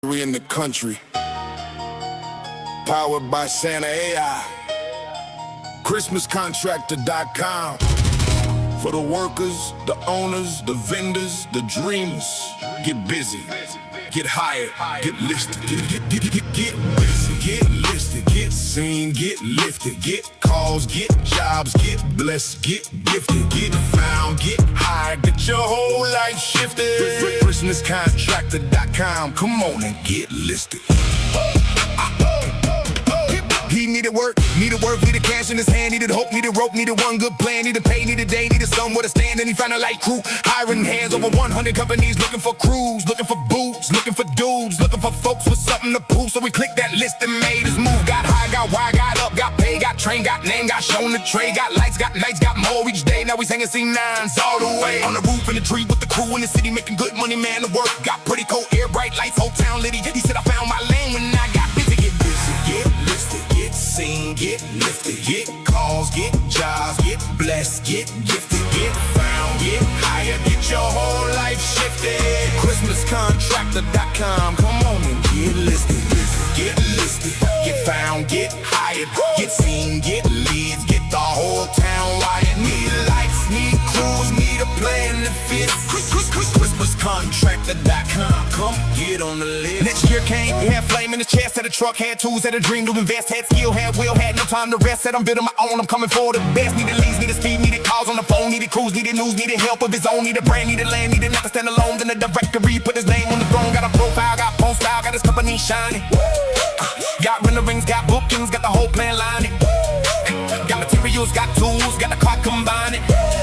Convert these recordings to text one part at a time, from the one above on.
We in the country, powered by Santa AI. ChristmasContractor.com. For the workers, the owners, the vendors, the dreamers. Get busy, get hired, get listed, get busy, get listed, get seen, get lifted, get calls, get jobs, get blessed, get gifted, get found, get hired, get your whole life shifted. ChristmasContractor.com. Come on and get listed. He needed work, needed cash in his hand, needed hope, needed rope, needed one good plan, needed pay, needed day, needed somewhere to stand, and he found a light crew, hiring hands, over 100 companies, looking for crews, looking for boots, looking for dudes, looking for folks with something to prove. So we clicked that list and made his move. Got high, got wide, got up, got paid, got trained, got name, got shown the trade, got lights, got nights, got more each day. Now he's hanging C9s all the way on the roof in the tree with the crew in the city, making good money, man, to work. Got pretty cold air, bright lights, whole town litty. He said I found my lane when I got busy. Get busy, get listed, get seen, get lifted, get calls, get jobs, get blessed, get gifted, get found, get hired, get your whole life shifted. ChristmasContractor.com. Come on and get listed, get found, get hired, get seen, get leads, get the whole town wired. Need lights, need crews, need a plan that fits. ChristmasContractor.com. Come get on the list. Next year came, he had flame in his chest, had a truck, had tools, had a dream to invest, had skill, had will, had no time to rest. Said I'm building my own, I'm coming for the best. Needed leads, needed speed, needed calls on the phone, needed crews, needed news, needed help of his own, needed brand, needed land, needed not to stand alone. Then the directory put his name on the throne. Got a profile, got phone style, got his company shining. Got renderings, got bookings, got the whole plan lining. Got materials, got tools, got the car combining.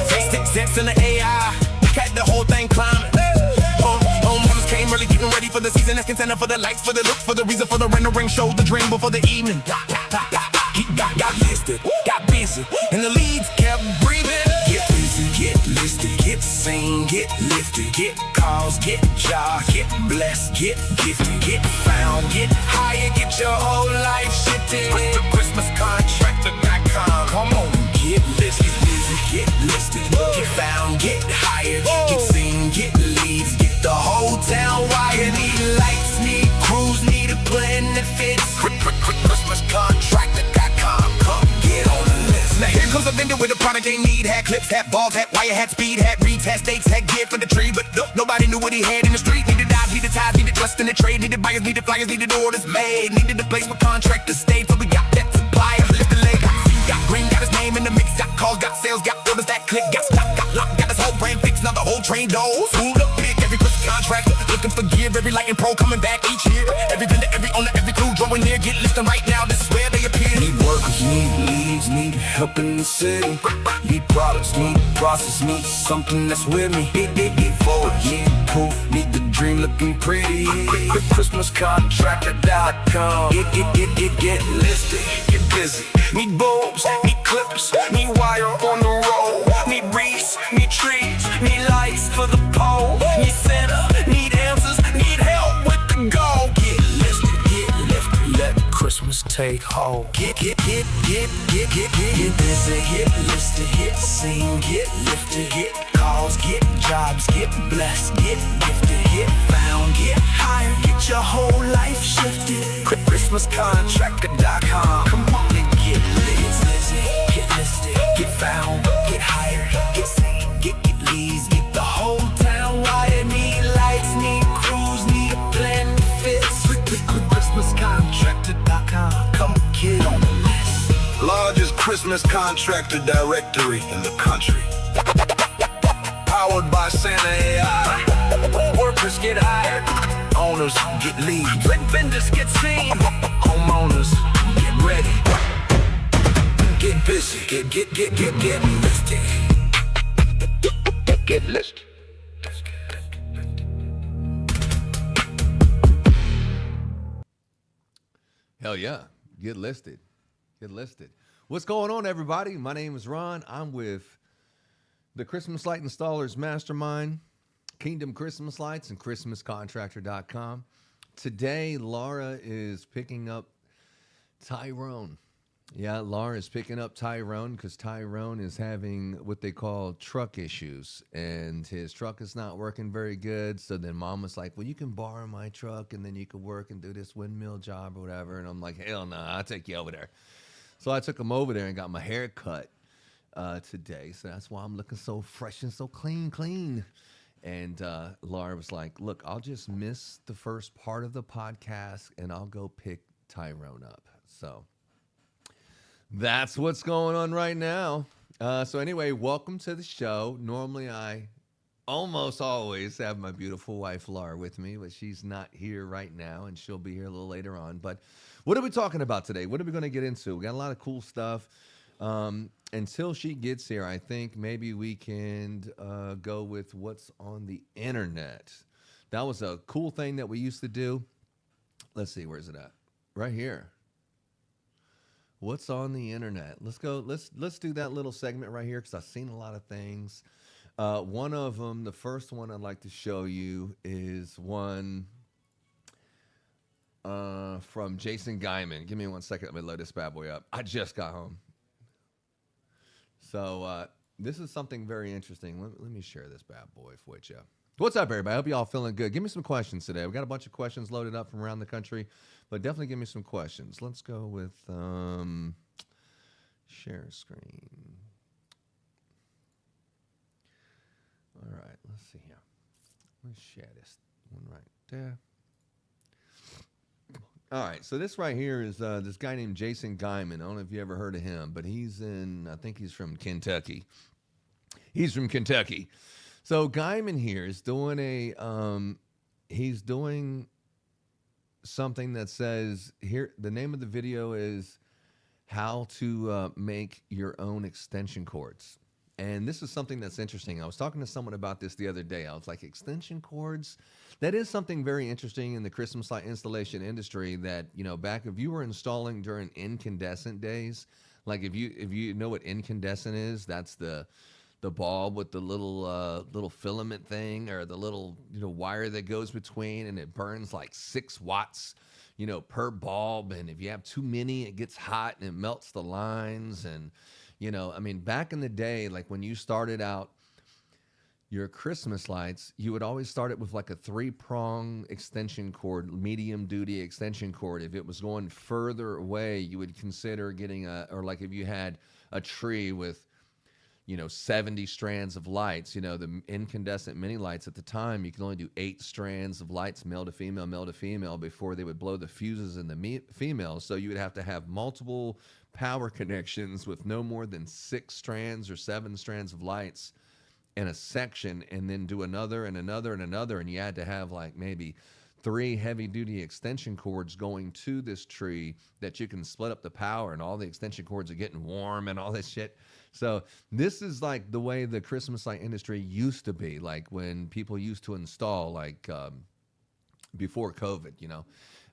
Face 6 cents in the AI, got the whole thing climbing. Homeowners came early, getting ready for the season. Asking Santa for the lights, for the look, for the reason, for the rendering. Showed the dream before the evening. He got listed, got busy, and the leads kept breathing. Get busy, get listed, get seen, get lifted, get calls, get jobs, get blessed, get gifted, get found, get hired, get your whole life shifted. ChristmasContractor.com. Come on, get listed, get listed, get found, get hired, get seen, get leads, get the whole town wired. Need lights, need crews, need a plan that fits. ChristmasContractor.com. Come get on the list. Now here comes a vendor with a product they need. Had clips, had balls, had wire, had speed, had reads, had stakes, had gear for the tree. But nobody knew what he had in the street. Needed odds, needed ties, needed trust in the trade. Needed buyers, needed flyers, needed orders made. Needed a place where contractors stayed. So we got that supplier, lift the leg. Got green, got his name in the mix. Got calls, got sales, got orders that click. Got stock, got lock, got his whole brand fixed. Now the whole train doors. Fooled up big, every Christmas contractor looking for gear. Every lighting pro coming back each year. Every vendor, every owner, every crew drawing near. Get listed right now, this is where they appear. Need workers, need leads, need help in the city. Need products, need process, need something that's with me. Need forward, need proof, need the dream looking pretty. ChristmasContractor.com. Get listed, get busy. Need bulbs, need clippers, need wire on the road. Need wreaths, need trees, need lights for the pole. Need Santa, need answers, need help with the goal. Get listed, get lifted, let Christmas take hold. Get busy, get listed, get seen, get lifted, get calls, get jobs, get blessed, get gifted, get found, get hired, get your whole life shifted. ChristmasContractor.com. Come on and get busy, get listed, get found, get hired, get seen, get leads, get the whole town wired. Need lights, need crews, need a plan that fits. ChristmasContractor.com. Come get on the list. Largest Christmas contractor directory in the country. Powered by Santa AI. Workers get hired, owners get leads, vendors get seen, homeowners get ready. Get busy, get listed. Get listed. Hell yeah, get listed. Get listed. What's going on, everybody? My name is Ron. I'm with the Christmas Light Installers Mastermind, Kingdom Christmas Lights, and ChristmasContractor.com. Today, Laura is picking up Tyrone. Yeah, Laura is picking up Tyrone because Tyrone is having what they call truck issues, and his truck is not working very good. So then Mom was like, "Well, you can borrow my truck, and then you can work and do this windmill job or whatever." And I'm like, "Hell no, I'll take you over there." So I took him over there and got my hair cut today. So that's why I'm looking so fresh and so clean. And Laura was like, "Look, I'll just miss the first part of the podcast, and I'll go pick Tyrone up." So that's what's going on right now. So anyway, welcome to the show. Normally, I almost always have my beautiful wife Laura with me, but she's not here right now, and she'll be here a little later on. But what are we talking about today? What are we going to get into? We got a lot of cool stuff. Until she gets here, I think maybe we can go with what's on the internet. That was a cool thing that we used to do. Let's see, where's it at? Right here. What's on the internet? Let's go. Let's do that little segment right here because I've seen a lot of things. One of them, the first one I'd like to show you is one from Jason Guyman. Give me 1 second. Let me load this bad boy up. I just got home. So this is something very interesting. Let me share this bad boy with you. What's up, everybody? I hope you all feeling good. Give me some questions today. We got a bunch of questions loaded up from around the country, but definitely give me some questions. Let's go with share screen. All right, let's see here. Let's share this one right there. All right, so this right here is this guy named Jason Guyman. I don't know if you ever heard of him, but I think he's from Kentucky. He's from Kentucky. So Guyman here is doing he's doing something that says here, the name of the video is how to make your own extension cords. And this is something that's interesting. I was talking to someone about this the other day. I was like, extension cords? That is something very interesting in the Christmas light installation industry that, back if you were installing during incandescent days, like if you know what incandescent is, that's the bulb with the little filament thing or the little wire that goes between, and it burns like 6 watts per bulb, and if you have too many it gets hot and it melts the lines. And back in the day, like when you started out your Christmas lights, you would always start it with like a 3-prong extension cord, medium duty extension cord. If it was going further away, you would consider getting or like if you had a tree with 70 strands of lights, the incandescent mini lights at the time, you could only do 8 strands of lights, male to female, before they would blow the fuses in the females. So you would have to have multiple power connections with no more than 6 strands or 7 strands of lights in a section, and then do another and another and another. And you had to have like maybe 3 heavy duty extension cords going to this tree that you can split up the power, and all the extension cords are getting warm and all this shit. So this is like the way the Christmas light industry used to be, like when people used to install, like before COVID,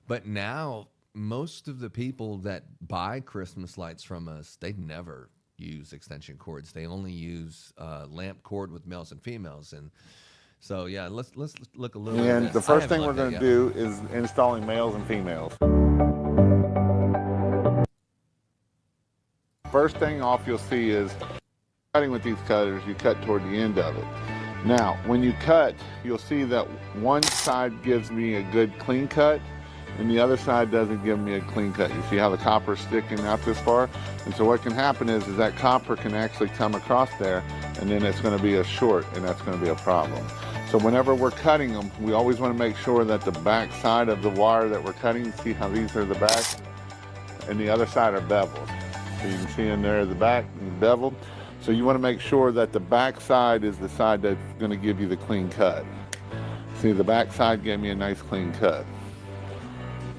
But now most of the people that buy Christmas lights from us, they never use extension cords. They only use lamp cord with males and females. And so, yeah, let's look a little bit. And the first thing we're going to do is installing males and females. First thing off you'll see is cutting with these cutters, you cut toward the end of it. Now, when you cut, you'll see that one side gives me a good clean cut, and the other side doesn't give me a clean cut. You see how the copper's sticking out this far? And so what can happen is that copper can actually come across there, and then it's going to be a short, and that's going to be a problem. So whenever we're cutting them, we always want to make sure that the back side of the wire that we're cutting, see how these are the back, and the other side are beveled. So you can see in there the back and beveled. So you want to make sure that the back side is the side that's going to give you the clean cut. See, the back side gave me a nice clean cut.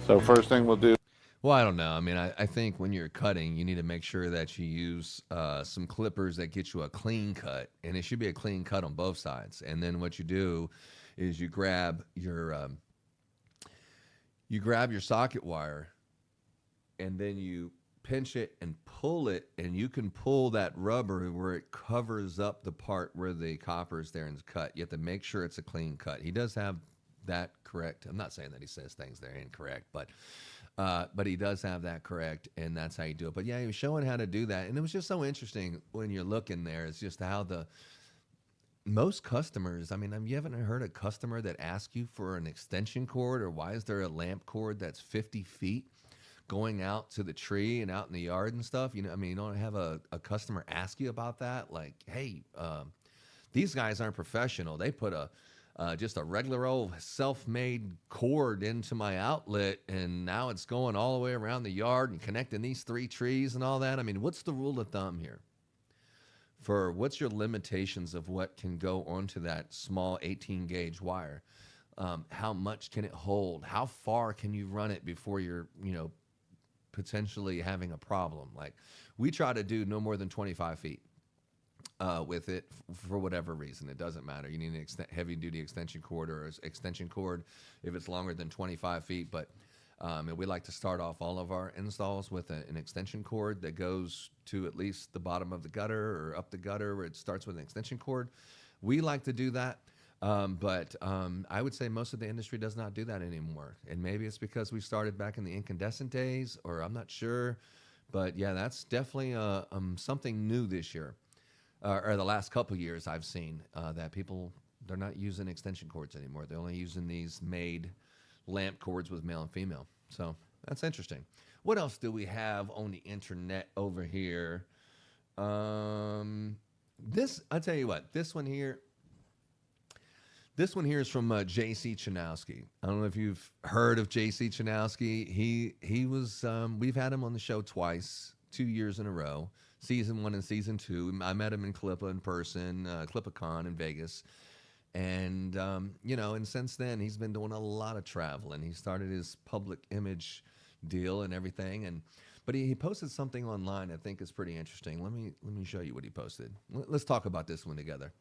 So first thing we'll do. Well, I don't know. I think when you're cutting, you need to make sure that you use some clippers that get you a clean cut, and it should be a clean cut on both sides. And then what you do is you grab your socket wire, and then you pinch it and pull it, and you can pull that rubber where it covers up the part where the copper is there and it's cut. You have to make sure it's a clean cut. He does have that correct. I'm not saying that he says things that are incorrect, but But he does have that correct, and that's how you do it. But yeah, he was showing how to do that, and it was just so interesting when you're looking there. It's just how most customers, I mean, you haven't heard a customer that asks you for an extension cord, or why is there a lamp cord that's 50 feet going out to the tree and out in the yard and stuff? You know, I mean, you don't have a customer ask you about that. Like, hey, these guys aren't professional. They put just a regular old self-made cord into my outlet, and now it's going all the way around the yard and connecting these 3 trees and all that. I mean, what's the rule of thumb here? For what's your limitations of what can go onto that small 18 gauge wire? How much can it hold? How far can you run it before you're, potentially having a problem? Like, we try to do no more than 25 feet. With it for whatever reason. It doesn't matter. You need an heavy duty extension cord or extension cord if it's longer than 25 feet. But and we like to start off all of our installs with an extension cord that goes to at least the bottom of the gutter or up the gutter, where it starts with an extension cord. We like to do that. But I would say most of the industry does not do that anymore. And maybe it's because we started back in the incandescent days, or I'm not sure. But yeah, that's definitely something new this year. Or the last couple of years I've seen that people, they're not using extension cords anymore. They're only using these made lamp cords with male and female. So that's interesting. What else do we have on the internet over here? I'll tell you what, this one here is from J.C. Chanowski. I don't know if you've heard of J.C. Chanowski. He was, we've had him on the show twice, 2 years in a row. Season 1 and Season 2. I met him in Clippa in person, ClippaCon in Vegas. And, and since then, he's been doing a lot of traveling. He started his public image deal and everything. But he posted something online I think is pretty interesting. Let me show you what he posted. Let's talk about this one together.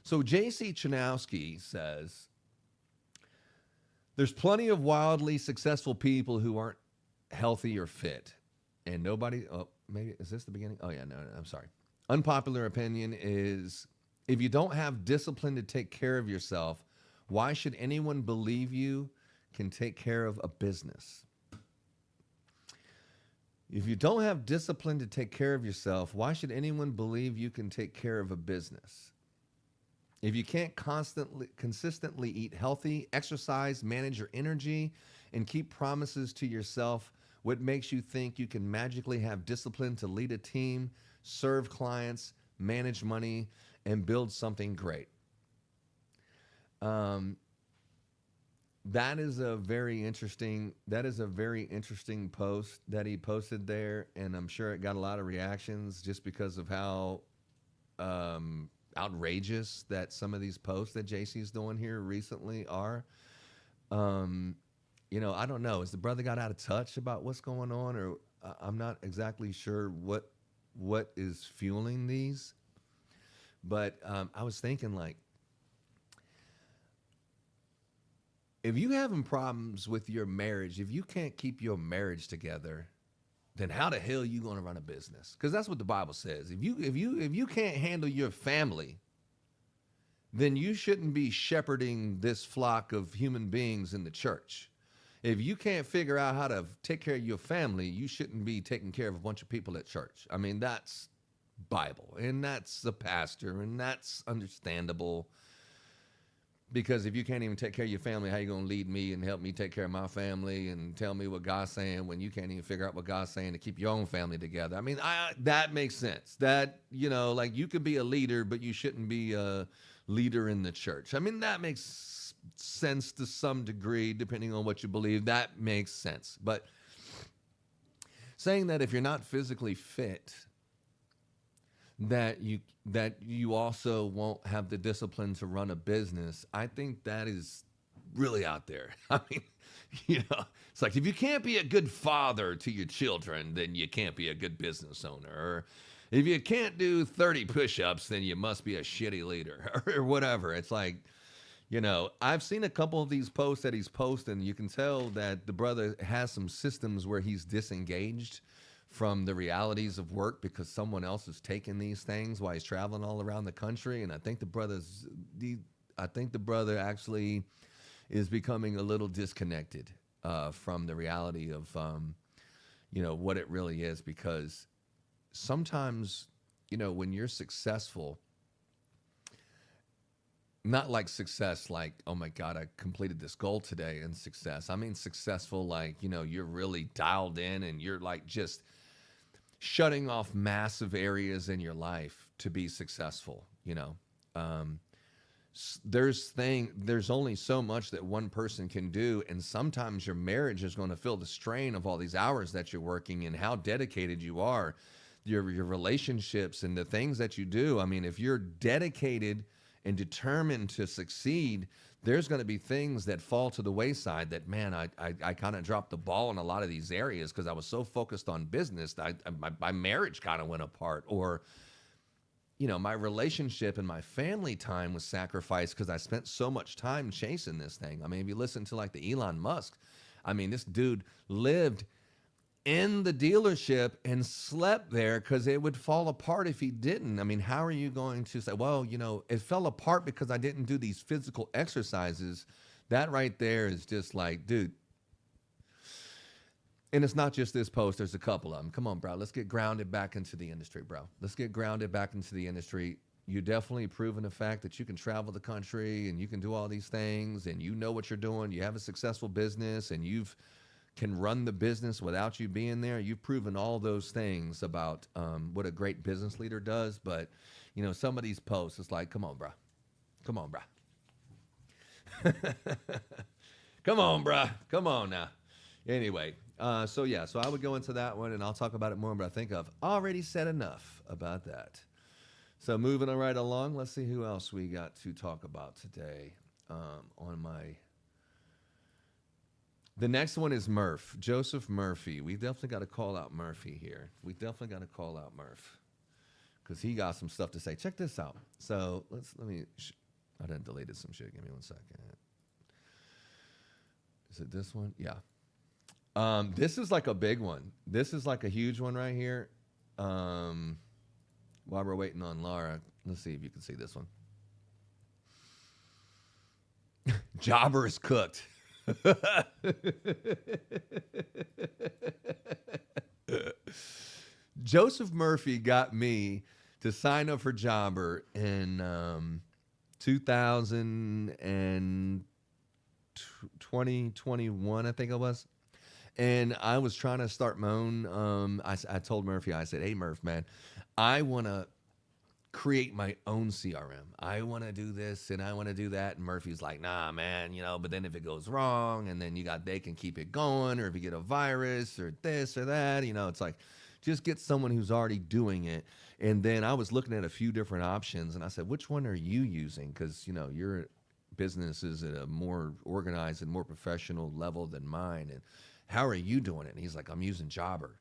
So J.C. Chanowski says, there's plenty of wildly successful people who aren't healthy or fit. And nobody, maybe, is this the beginning? Oh, yeah, no, I'm sorry. Unpopular opinion is, if you don't have discipline to take care of yourself, why should anyone believe you can take care of a business? If you don't have discipline to take care of yourself, why should anyone believe you can take care of a business? If you can't consistently eat healthy, exercise, manage your energy, and keep promises to yourself, what makes you think you can magically have discipline to lead a team, serve clients, manage money, and build something great? That is a very interesting post that he posted there, and I'm sure it got a lot of reactions just because of how outrageous that some of these posts that JC's doing here recently are. I don't know. Has the brother got out of touch about what's going on, or I'm not exactly sure what is fueling these. But I was thinking, like, if you having problems with your marriage, if you can't keep your marriage together, then how the hell are you going to run a business? Because that's what the Bible says. If you can't handle your family, then you shouldn't be shepherding this flock of human beings in the church. If you can't figure out how to take care of your family, you shouldn't be taking care of a bunch of people at church. I mean, that's Bible, and that's the pastor, and that's understandable. Because if you can't even take care of your family, how you going to lead me and help me take care of my family and tell me what God's saying when you can't even figure out what God's saying to keep your own family together? I mean, that makes sense. That, like, you could be a leader, but you shouldn't be a leader in the church. I mean, that makes sense to some degree, depending on what you believe. That makes sense. But saying that if you're not physically fit, that you also won't have the discipline to run a business, I think that is really out there. I mean, it's like, if you can't be a good father to your children, then you can't be a good business owner. Or if you can't do 30 push-ups, then you must be a shitty leader, or whatever. It's like, I've seen a couple of these posts that he's posting. You can tell that the brother has some systems where he's disengaged from the realities of work because someone else is taking these things while he's traveling all around the country. And I think the brother actually is becoming a little disconnected. from the reality of, what it really is. Because sometimes, when you're successful, not like success, like, oh my God, I completed this goal today and success. I mean, successful, like, you're really dialed in and you're like just shutting off massive areas in your life to be successful. There's only so much that one person can do. And sometimes your marriage is going to feel the strain of all these hours that you're working and how dedicated you are, your relationships and the things that you do. I mean, if you're dedicated and determined to succeed, there's going to be things that fall to the wayside that, man, I kind of dropped the ball in a lot of these areas because I was so focused on business that my marriage kind of went apart. Or, my relationship and my family time was sacrificed because I spent so much time chasing this thing. I mean, if you listen to like the Elon Musk, I mean, this dude lived in the dealership and slept there because it would fall apart if he didn't. I mean, how are you going to say, well, it fell apart because I didn't do these physical exercises? That right there is just like, dude. And it's not just this post. There's a couple of them. Come on, bro. Let's get grounded back into the industry, bro. Let's get grounded back into the industry. You definitely proven the fact that you can travel the country and you can do all these things and you know what you're doing. You have a successful business and can run the business without you being there. You've proven all those things about what a great business leader does. But, some of these posts, it's like, come on, bro. Come on, bro. Come on, bro. Come on now. Anyway, so I would go into that one and I'll talk about it more, but I think I've already said enough about that. So moving on right along, let's see who else we got to talk about today The next one is Murph, Joseph Murphy. We definitely got to call out Murphy here. We definitely got to call out Murph because he got some stuff to say. Check this out. So I done deleted some shit. Give me 1 second. Is it this one? Yeah. This is like a big one. This is like a huge one right here. While we're waiting on Laura, let's see if you can see this one. Jobber is cooked. Joseph Murphy got me to sign up for Jobber in 2021, I think it was. And I was trying to start my own. I told Murphy, I said, hey, Murph, man, I want to create my own CRM. I want to do this and I want to do that. And Murphy's like, nah, man, but then if it goes wrong and then they can keep it going, or if you get a virus or this or that, it's like, just get someone who's already doing it. And then I was looking at a few different options and I said, which one are you using? Because, your business is at a more organized and more professional level than mine. And how are you doing it? And he's like, I'm using Jobber.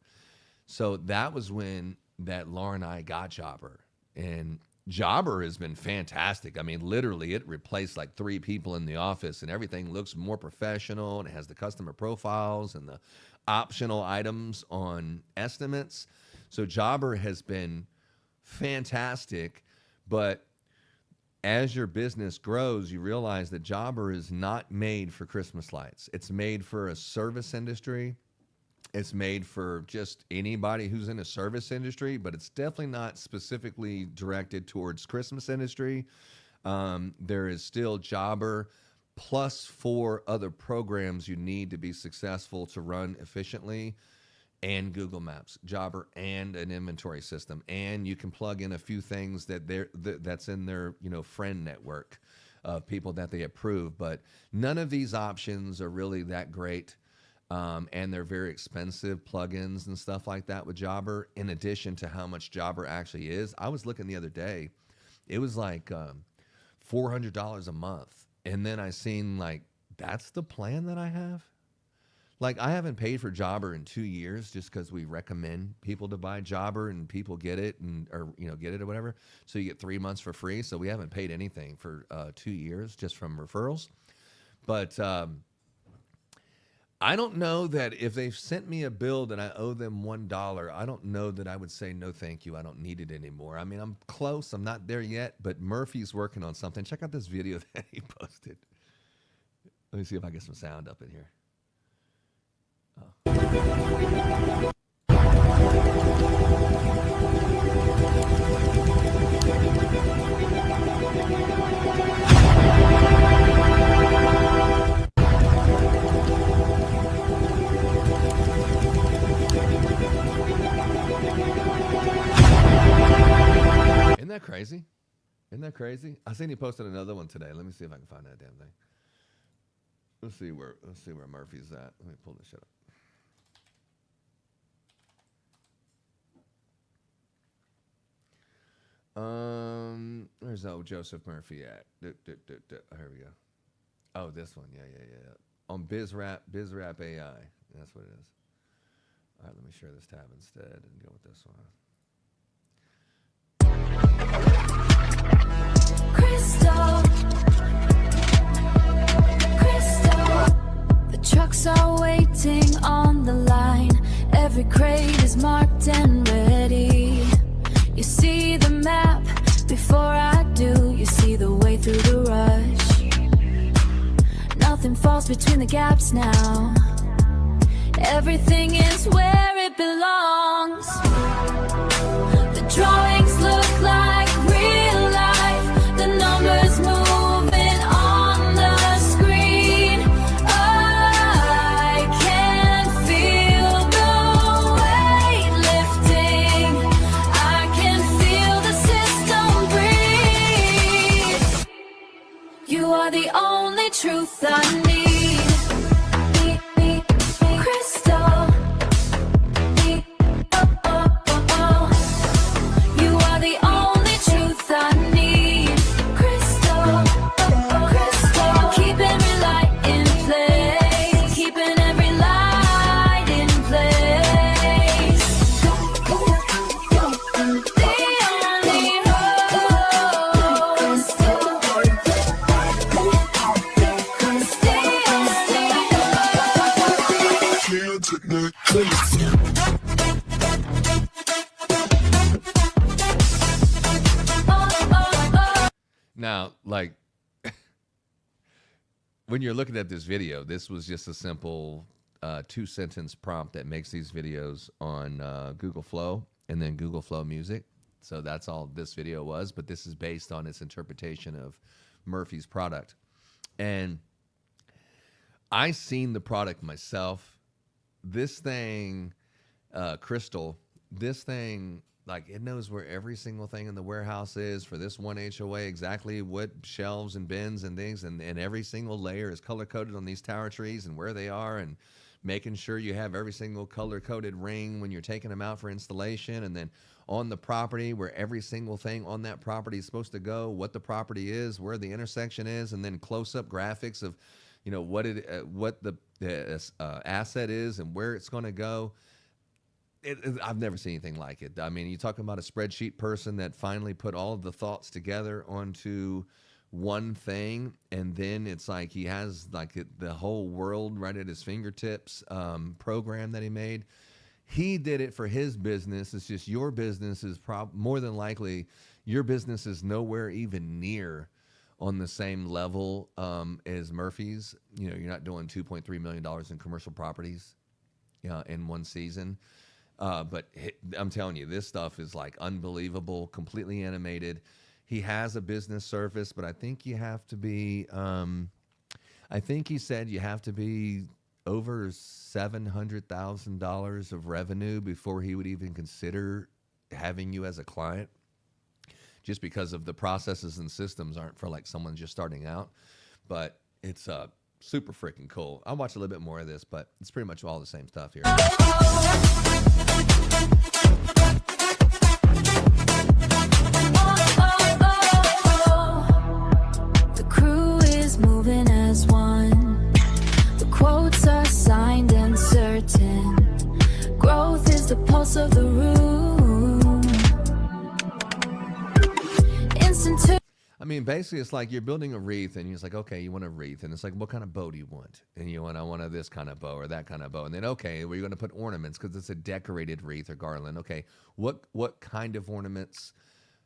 So that was when that Laura and I got Jobber. And Jobber has been fantastic. I mean, literally, it replaced like 3 people in the office, and everything looks more professional, and it has the customer profiles and the optional items on estimates. So Jobber has been fantastic, but as your business grows, you realize that Jobber is not made for Christmas lights. It's made for a service industry. It's made for just anybody who's in a service industry, but it's definitely not specifically directed towards Christmas industry. There is still Jobber plus 4 other programs you need to be successful to run efficiently, and Google Maps, Jobber, and an inventory system. And you can plug in a few things that's in their friend network of people that they approve. But none of these options are really that great. And they're very expensive plugins and stuff like that with Jobber, in addition to how much Jobber actually is. I was looking the other day. It was like $400 a month. And then I seen like, that's the plan that I have? Like, I haven't paid for Jobber in 2 years just because we recommend people to buy Jobber and people get it get it or whatever. So you get 3 months for free. So we haven't paid anything for 2 years just from referrals. But I don't know that if they've sent me a bill that I owe them $1, I don't know that I would say, no, thank you. I don't need it anymore. I mean, I'm close. I'm not there yet, but Murphy's working on something. Check out this video that he posted. Let me see if I get some sound up in here. Isn't that crazy? Isn't that crazy? I seen he posted another one today. Let me see if I can find that damn thing. Let's see where Murphy's at. Let me pull this shit up. Where's old Joseph Murphy at? Here we go. Oh, this one. Yeah. On BizRap AI. That's what it is. All right, let me share this tab instead and go with this one. Crystal, the trucks are waiting on the line. Every crate is marked and ready. You see the map before I do. You see the way through the rush. Nothing falls between the gaps now. Everything is where it belongs. The drawings look like real life. The numbers moving on the screen. I can feel the weight lifting. I can feel the system breathe. You are the only truth I need. Now, like, when you're looking at this video, this was just a simple 2-sentence prompt that makes these videos on Google Flow and then Google Flow Music. So that's all this video was, but this is based on its interpretation of Murphy's product. And I seen the product myself. This thing, Crystal, this thing, like, it knows where every single thing in the warehouse is for this one HOA, exactly what shelves and bins and things, and every single layer is color-coded on these tower trees and where they are, and making sure you have every single color-coded ring when you're taking them out for installation, and then on the property where every single thing on that property is supposed to go, what the property is, where the intersection is, and then close-up graphics of, you know, what the asset is and where it's going to go. I've never seen anything like it. I mean, you're talking about a spreadsheet person that finally put all of the thoughts together onto one thing, and then it's like he has like the whole world right at his fingertips. Program that he made, he did it for his business. It's just your business is more than likely your business is nowhere even near on the same level as Murphy's. You know, you're not doing $2.3 million in commercial properties in one season. But I'm telling you, this stuff is like unbelievable, completely animated. He has a business service, but I think you have to be, I think he said you have to be over $700,000 of revenue before he would even consider having you as a client, just because of the processes and systems aren't for like someone just starting out. But it's super freaking cool. I'll watch a little bit more of this, but it's pretty much all the same stuff here. The crew is moving as one. The quotes are signed and certain. Growth is the pulse of the room. Instant. I mean, basically, it's like you're building a wreath, and he's like, okay, you want a wreath. And it's like, what kind of bow do you want? And you want, I want this kind of bow or that kind of bow. And then, okay, we're going to put ornaments because it's a decorated wreath or garland. Okay, what kind of ornaments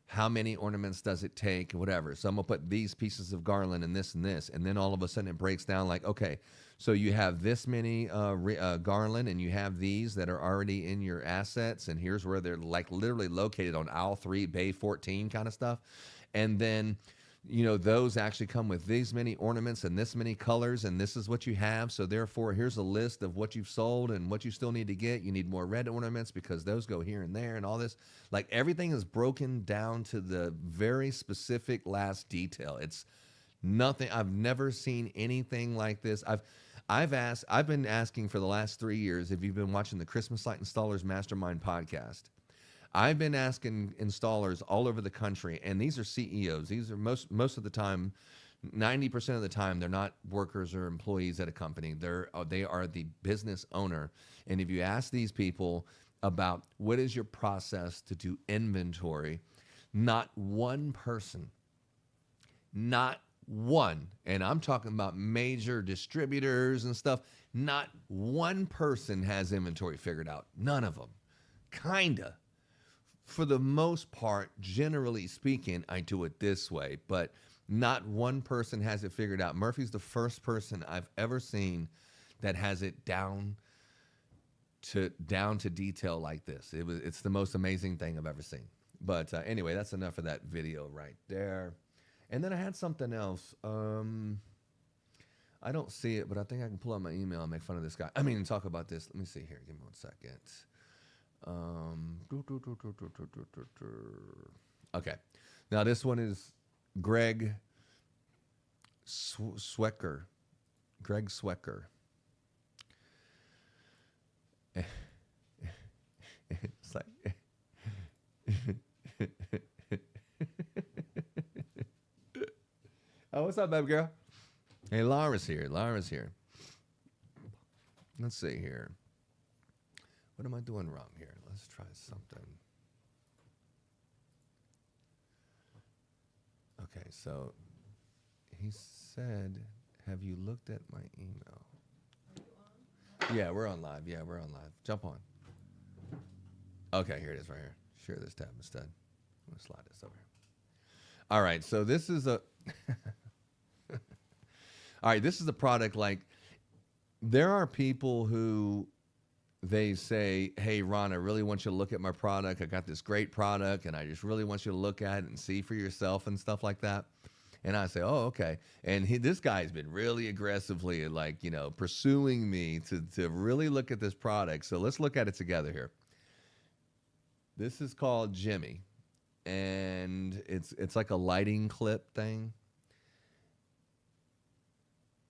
how many ornaments does it take, whatever. So I'm going to put these pieces of garland and this, and then all of a sudden it breaks down like, okay, so you have this many garland, and you have these that are already in your assets, and here's where they're like literally located on aisle 3, bay 14 kind of stuff. And then, you know, those actually come with these many ornaments and this many colors, and this is what you have. So therefore, here's a list of what you've sold and what you still need to get. You need more red ornaments because those go here and there and all this. Like everything is broken down to the very specific last detail. It's nothing. I've never seen anything like this. I've been asking for the last 3 years, if you've been watching the Christmas Light Installers Mastermind podcast, I've been asking installers all over the country, and these are CEOs. These are most of the time, 90% of the time, they're not workers or employees at a company. They are the business owner. And if you ask these people about what is your process to do inventory, not one person, not one, and I'm talking about major distributors and stuff, not one person has inventory figured out. None of them. Kinda. For the most part, generally speaking, I do it this way, but not one person has it figured out. Murphy's the first person I've ever seen that has it down to detail like this. It's the most amazing thing I've ever seen. But anyway, that's enough of that video right there. And then I had something else. I don't see it, but I think I can pull out my email and make fun of this guy. I mean, talk about this. Let me see here. Give me 1 second. Okay. Now this one is Greg Swecker. Greg Swecker. It's like oh, what's up, baby girl? Hey, Laura's here. Laura's here. Let's see here. What am I doing wrong here? Let's try something. Okay, so he said, have you looked at my email? Are you on? Yeah, we're on live. Yeah, we're on live. Jump on. Okay, here it is right here. Share this tab instead. I'm going to slide this over here. All right, so this is a... All right, this is a product like... There are people who... They say, hey, Ron, I really want you to look at my product. I got this great product, and I just really want you to look at it and see for yourself and stuff like that. And I say, oh, okay. And this guy's been really aggressively, like, you know, pursuing me to really look at this product. So let's look at it together here. This is called Jimmy, and it's like a lighting clip thing.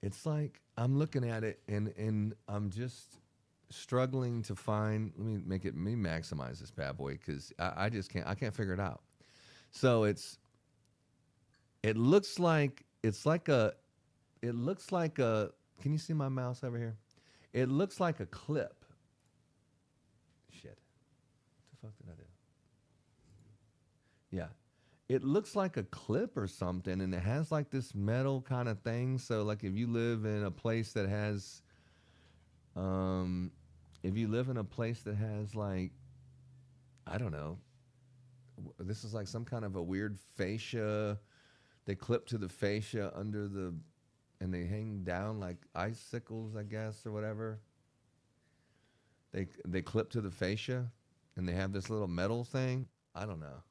It's like I'm looking at it, and I'm just struggling to find. Let me maximize this bad boy because I just can't. I can't figure it out. So it looks like a. Can you see my mouse over here? It looks like a clip. Shit. What the fuck did I do? Yeah. It looks like a clip or something, and it has like this metal kind of thing. So like if you live in a place that has, like, I don't know, this is like some kind of a weird fascia. They clip to the fascia under the, and they hang down like icicles, I guess, or whatever. They clip to the fascia, and they have this little metal thing. I don't know.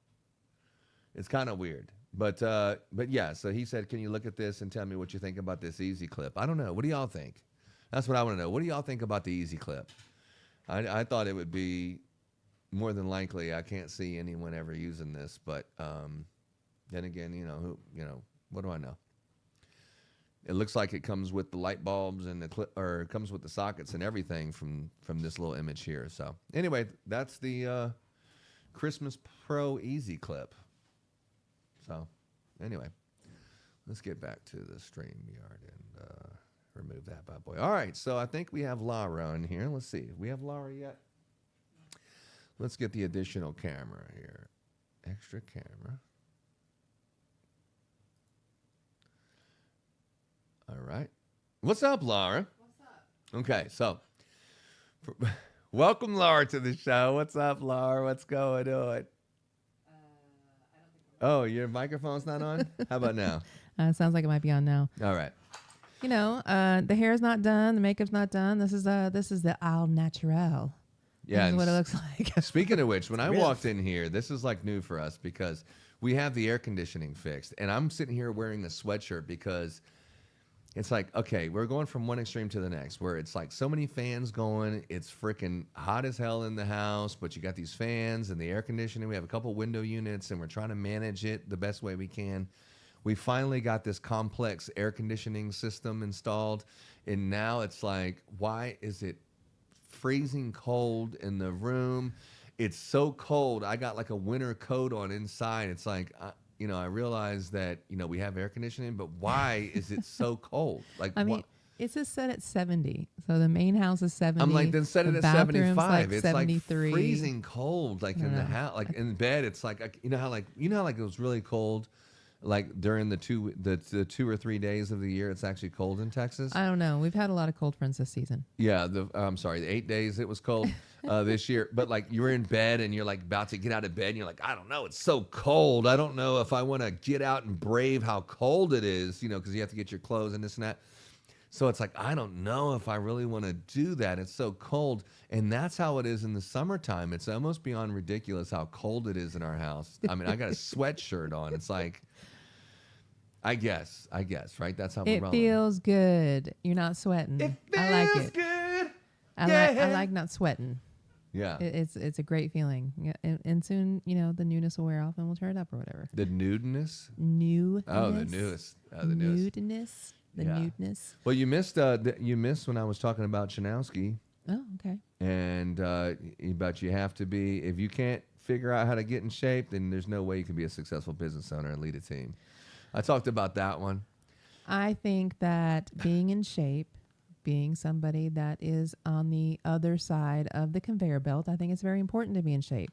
It's kind of weird, but yeah. So he said, "Can you look at this and tell me what you think about this Easy Clip?" I don't know. What do y'all think? That's what I want to know. What do y'all think about the Easy Clip? I thought it would be more than likely. I can't see anyone ever using this, but then again, what do I know? It looks like it comes with the light bulbs and the clip, or it comes with the sockets and everything from this little image here. So anyway, that's the Christmas Pro Easy Clip. So anyway, let's get back to the StreamYard and remove that bad boy. All right, so I think we have Laura in here. Let's see. We have Laura yet? Let's get the additional camera here. Extra camera. All right. What's up, Laura? What's up? Okay, so welcome, Laura, to the show. What's up, Laura? What's going on? I don't think Oh, your microphone's not on? How about now? Sounds like it might be on now. All right. You know, the hair's not done, the makeup's not done. This is the au naturel. Yeah. This is and what it looks like. Speaking of which, when I walked in here, this is like new for us because we have the air conditioning fixed. And I'm sitting here wearing a sweatshirt because it's like, okay, we're going from one extreme to the next where it's like so many fans going. It's freaking hot as hell in the house, but you got these fans and the air conditioning. We have a couple window units and we're trying to manage it the best way we can. We finally got this complex air conditioning system installed. And now it's like, why is it freezing cold in the room? It's so cold. I got like a winter coat on inside. It's like, I realize that, we have air conditioning, but why is it so cold? Like, I mean, it's just set at 70. So the main house is 70. I'm like, then set it The at bathroom's 75. Like it's 73. like freezing cold, like in the house, like in bed. It's like, how it was really cold, like during the 2 or 3 days of the year, it's actually cold in Texas. I don't know. We've had a lot of cold fronts this season. Yeah, I'm sorry, the 8 days it was cold this year. But like you're in bed and you're like about to get out of bed and you're like, I don't know, it's so cold. I don't know if I want to get out and brave how cold it is, because you have to get your clothes and this and that. So it's like, I don't know if I really want to do that. It's so cold. And that's how it is in the summertime. It's almost beyond ridiculous how cold it is in our house. I mean, I got a sweatshirt on. It's like, I guess, right? That's how we're It rolling. feels good. You're not sweating. It feels I like it. good. I like not sweating. Yeah. It's a great feeling. Yeah, and soon, the newness will wear off and we'll turn it up or whatever. The nudeness? Newness. Oh, the newest. The newest. Nudeness. The Yeah. nudeness. Well, you missed when I was talking about Chanowski, Oh, okay. and but you have to be, if you can't figure out how to get in shape, then there's no way you can be a successful business owner and lead a team. I talked about that one. I think that being in shape, being somebody that is on the other side of the conveyor belt, I think it's very important to be in shape.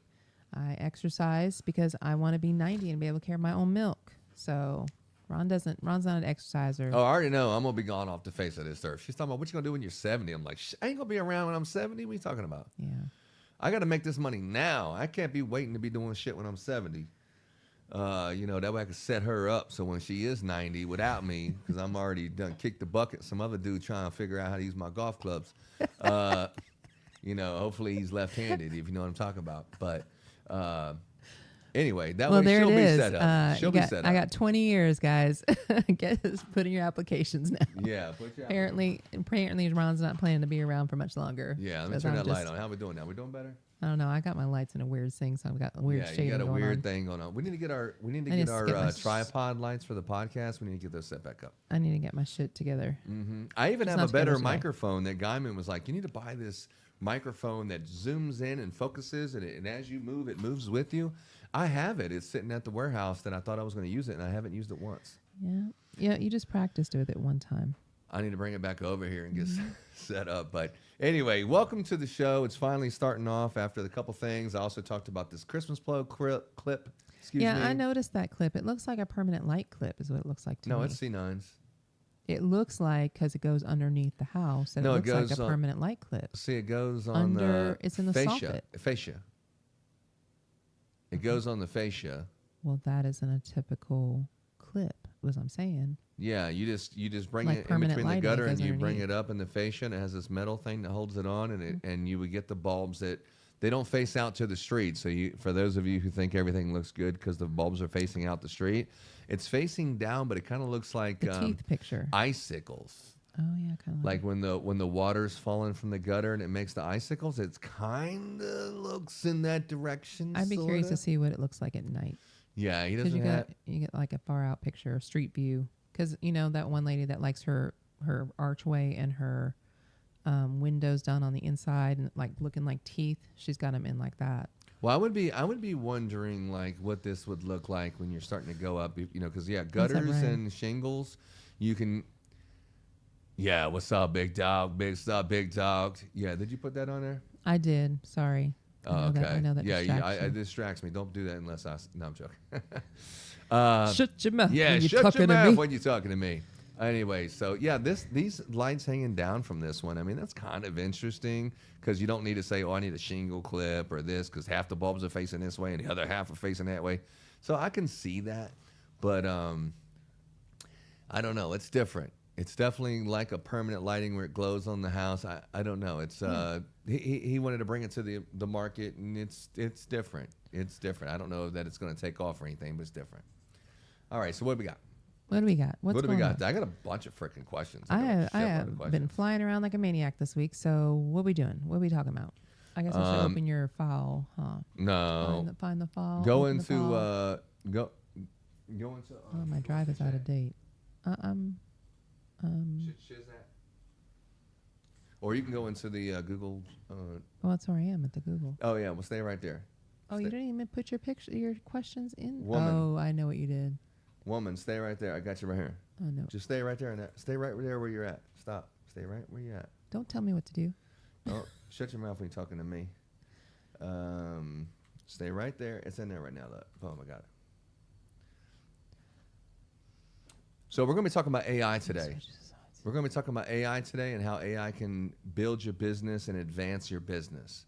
I exercise because I want to be 90 and be able to carry my own milk. So Ron's not an exerciser. Oh, I already know. I'm going to be gone off the face of this earth. She's talking about what you going to do when you're 70. I'm like, I ain't going to be around when I'm 70. What are you talking about? Yeah. I got to make this money now. I can't be waiting to be doing shit when I'm 70. That way I can set her up so when she is 90 without me, because I'm already done kicked the bucket. Some other dude trying to figure out how to use my golf clubs. Hopefully he's left-handed, if you know what I'm talking about. But anyway, that way there she'll it be is. set up. She'll be set up. I got 20 years, guys. Put in your applications now. Yeah. Put your Apparently, Ron's not planning to be around for much longer. Yeah, let me 'cause turn I'm that light on. How we doing now? We doing better? I don't know. I got my lights in a weird thing, so I've got a weird shading you got a going weird on. thing going on. We need to get our I need to get my tripod lights for the podcast. We need to get those set back up. I need to get my shit together. I even It's have not a better together today. microphone that Guyman was like, you need to buy this microphone that zooms in and focuses, and as you move, it moves with you. I have it. It's sitting at the warehouse that I thought I was going to use it, and I haven't used it once. Yeah. You just practiced with it one time. I need to bring it back over here and get set up. But anyway, welcome to the show. It's finally starting off after the couple things. I also talked about this Christmas clip. Excuse me. I noticed that clip. It looks like a permanent light clip is what it looks like to me. No, it's C9s. It looks like, because it goes underneath the house, and No, it it looks like goes a on- permanent light clip. See, it goes on It's in the fascia. soffit. Fascia. It goes on the fascia. Well, that isn't a typical clip, was I'm saying. Yeah, you just bring Like it in permanent between the lighting, gutter it and goes you bring underneath. it up in the fascia, and it has this metal thing that holds it on, and you would get the bulbs that they don't face out to the street. So for those of you who think everything looks good because the bulbs are facing out the street, it's facing down, but it kind of looks like The teeth picture. icicles. Oh, yeah, kind of Like when the water's falling from the gutter and it makes the icicles, it's kind of looks in that direction. I'd be curious to sorta. see what it looks like at night. Yeah, he Because doesn't have. you get like a far out picture, street view. Because that one lady that likes her archway and her windows done on the inside and like looking like teeth. She's got them in like that. Well, I would be wondering like what this would look like when you're starting to go up, because gutters right? and shingles, you can. Yeah, what's up, big dog? Big stuff, big dog. Yeah, did you put that on there? I did. Sorry. Oh, okay. I know that yeah, distracts it you. distracts me. Don't do that unless no, I'm joking. Shut your mouth. Yeah, when you're shut talking your to mouth me. when you're talking to me. Anyway, so yeah, these lights hanging down from this one, I mean, that's kind of interesting because you don't need to say, oh, I need a shingle clip or this because half the bulbs are facing this way and the other half are facing that way. So I can see that, but I don't know. It's different. It's definitely like a permanent lighting where it glows on the house. I don't know. It's he wanted to bring it to the market, and it's different. It's different. I don't know that it's going to take off or anything, but it's different. All right. So what do we got? What do we got? What's what do we going got? on? I got a bunch of freaking questions. I got a have shitload of been questions. flying around like a maniac this week. So what are we doing? What are we talking about? I guess I should open your file, huh? No. Find the file. Go open the into file. go into. Oh, my drive is out of date. Shizat. Or you can go into the Google. Well, that's where I am at the Google. Oh yeah, well stay right there. Oh, you didn't even put your questions in. Woman. Oh, I know what you did. Woman, stay right there. I got you right here. Oh no! Just stay right there and stay right there where you're at. Stop. Stay right where you're at. Don't tell me what to do. Oh, shut your mouth when you're talking to me. Stay right there. It's in there right now. Look. Boom, I got it. So we're going to be talking about AI today. We're going to be talking about AI today and how AI can build your business and advance your business.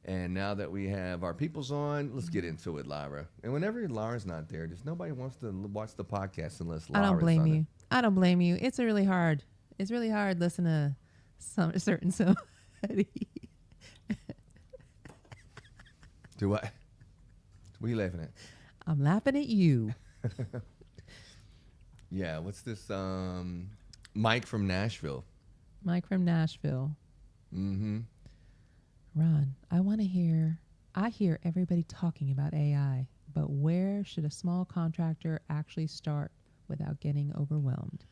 And now that we have our peoples on, let's get into it, Lyra. And whenever Lyra's not there, just nobody wants to watch the podcast unless Lyra's I don't blame on you. it. I don't blame you. It's really hard. It's really hard listening to certain somebody. Do what? What are you laughing at? I'm laughing at you. Yeah, what's this? Mike from Nashville. Mike from Nashville. Mm-hmm. Ron, I hear everybody talking about AI, but where should a small contractor actually start without getting overwhelmed?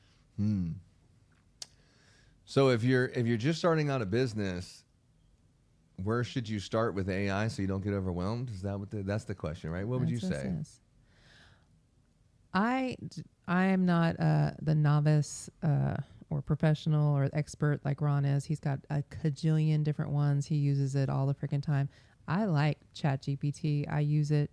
So if you're just starting out a business, where should you start with AI so you don't get overwhelmed? Is that that's the question, right? What would you say? I am not the novice or professional or expert like Ron is. He's got a cajillion different ones. He uses it all the freaking time. I like ChatGPT. I use it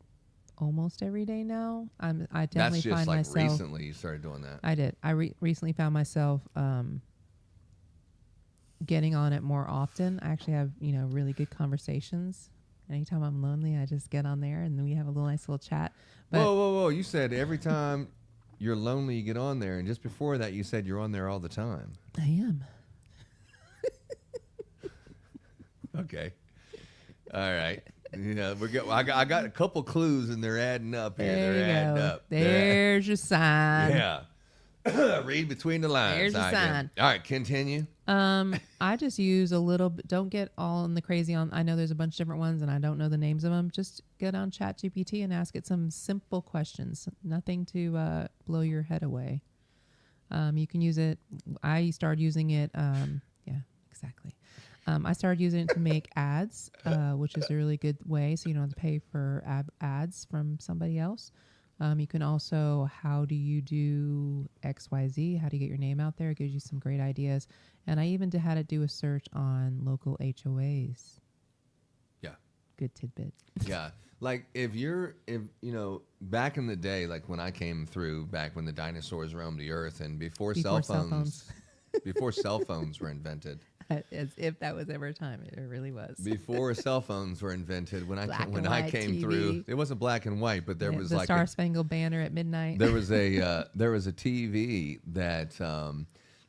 almost every day now. I definitely That's just find like myself. recently you started doing that. I did. I recently found myself getting on it more often. I actually have really good conversations. Anytime I'm lonely, I just get on there and then we have a nice little chat. But Whoa! You said every time you're lonely, you get on there, and just before that, you said you're on there all the time. I am. Okay. All right. I got a couple clues, and they're adding up here. There They're you adding go. up. There's your sign. Yeah. Read between the lines. There's your I get it. sign. All right, continue. I just use a little bit. Don't get all in the crazy on. I know there's a bunch of different ones and I don't know the names of them. Just get on ChatGPT and ask it some simple questions. Nothing to blow your head away. You can use it. I started using it. Yeah, exactly. I started using it to make ads, which is a really good way. So you don't have to pay for ads from somebody else. You can also, how do you do XYZ? How do you get your name out there? It gives you some great ideas. And I even had it do a search on local HOAs. Yeah. Good tidbit. Yeah. Like if back in the day, like when I came through, back when the dinosaurs roamed the earth and before cell phones before cell phones were invented. As if that was ever a time. It really was. Before cell phones were invented, when I came TV. through, it wasn't black and white, but there was the like Star Spangled Banner at midnight. there was a TV that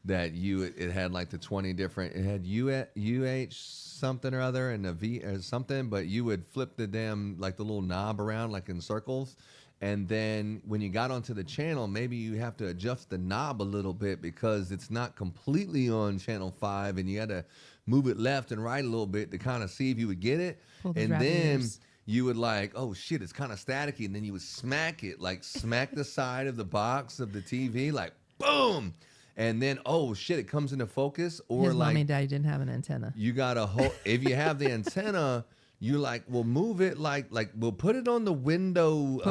it had like the 20 different. It had UH something or other and a V or something, but you would flip the little knob around like in circles. And then when you got onto the channel, maybe you have to adjust the knob a little bit because it's not completely on channel 5 and you had to move it left and right a little bit to kind of see if you would get it. And then you would like, oh shit, it's kind of staticky. And then you would smack the side of the box of the TV, like boom. And then, oh shit, it comes into focus. Or His like mommy and daddy didn't have an antenna. you got a whole, if you have the antenna, you we'll move it like we'll put it on the window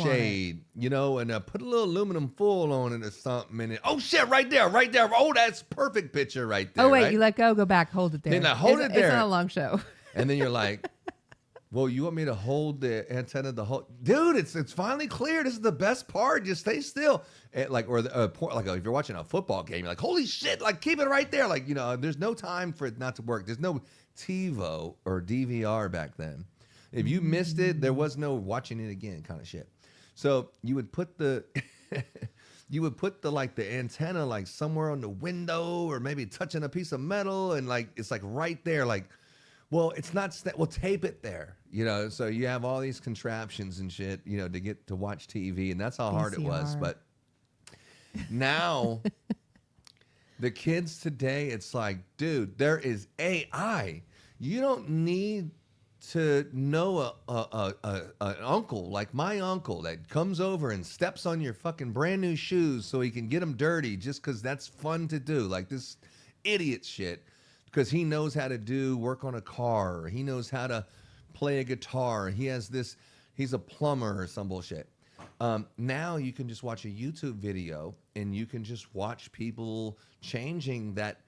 shade, and put a little aluminum foil on it or something. And oh shit, right there. Oh, that's perfect picture right there. Oh wait, right? you let go back, hold it there. Then I hold it there. It's not a long show. And then you're like, well, you want me to hold the antenna dude? It's finally clear. This is the best part. Just stay still. And if you're watching a football game, you're like, holy shit! Like keep it right there. Like there's no time for it not to work. There's no TiVo or DVR back then. If you missed it, there was no watching it again kind of shit. So you would put the you would put the like the antenna like somewhere on the window or maybe touching a piece of metal and like it's like right there like well it's not we'll tape it there, you know, so you have all these contraptions and shit, you know, to get to watch TV, and that's how hard it was. VCR. But now the kids today, it's like, dude, there is AI. You don't need to know an uncle like my uncle that comes over and steps on your fucking brand new shoes so he can get them dirty just because that's fun to do. Like this idiot shit because he knows how to do work on a car. Or he knows how to play a guitar. He has this, he's a plumber or some bullshit. Now you can just watch a YouTube video and you can just watch people changing that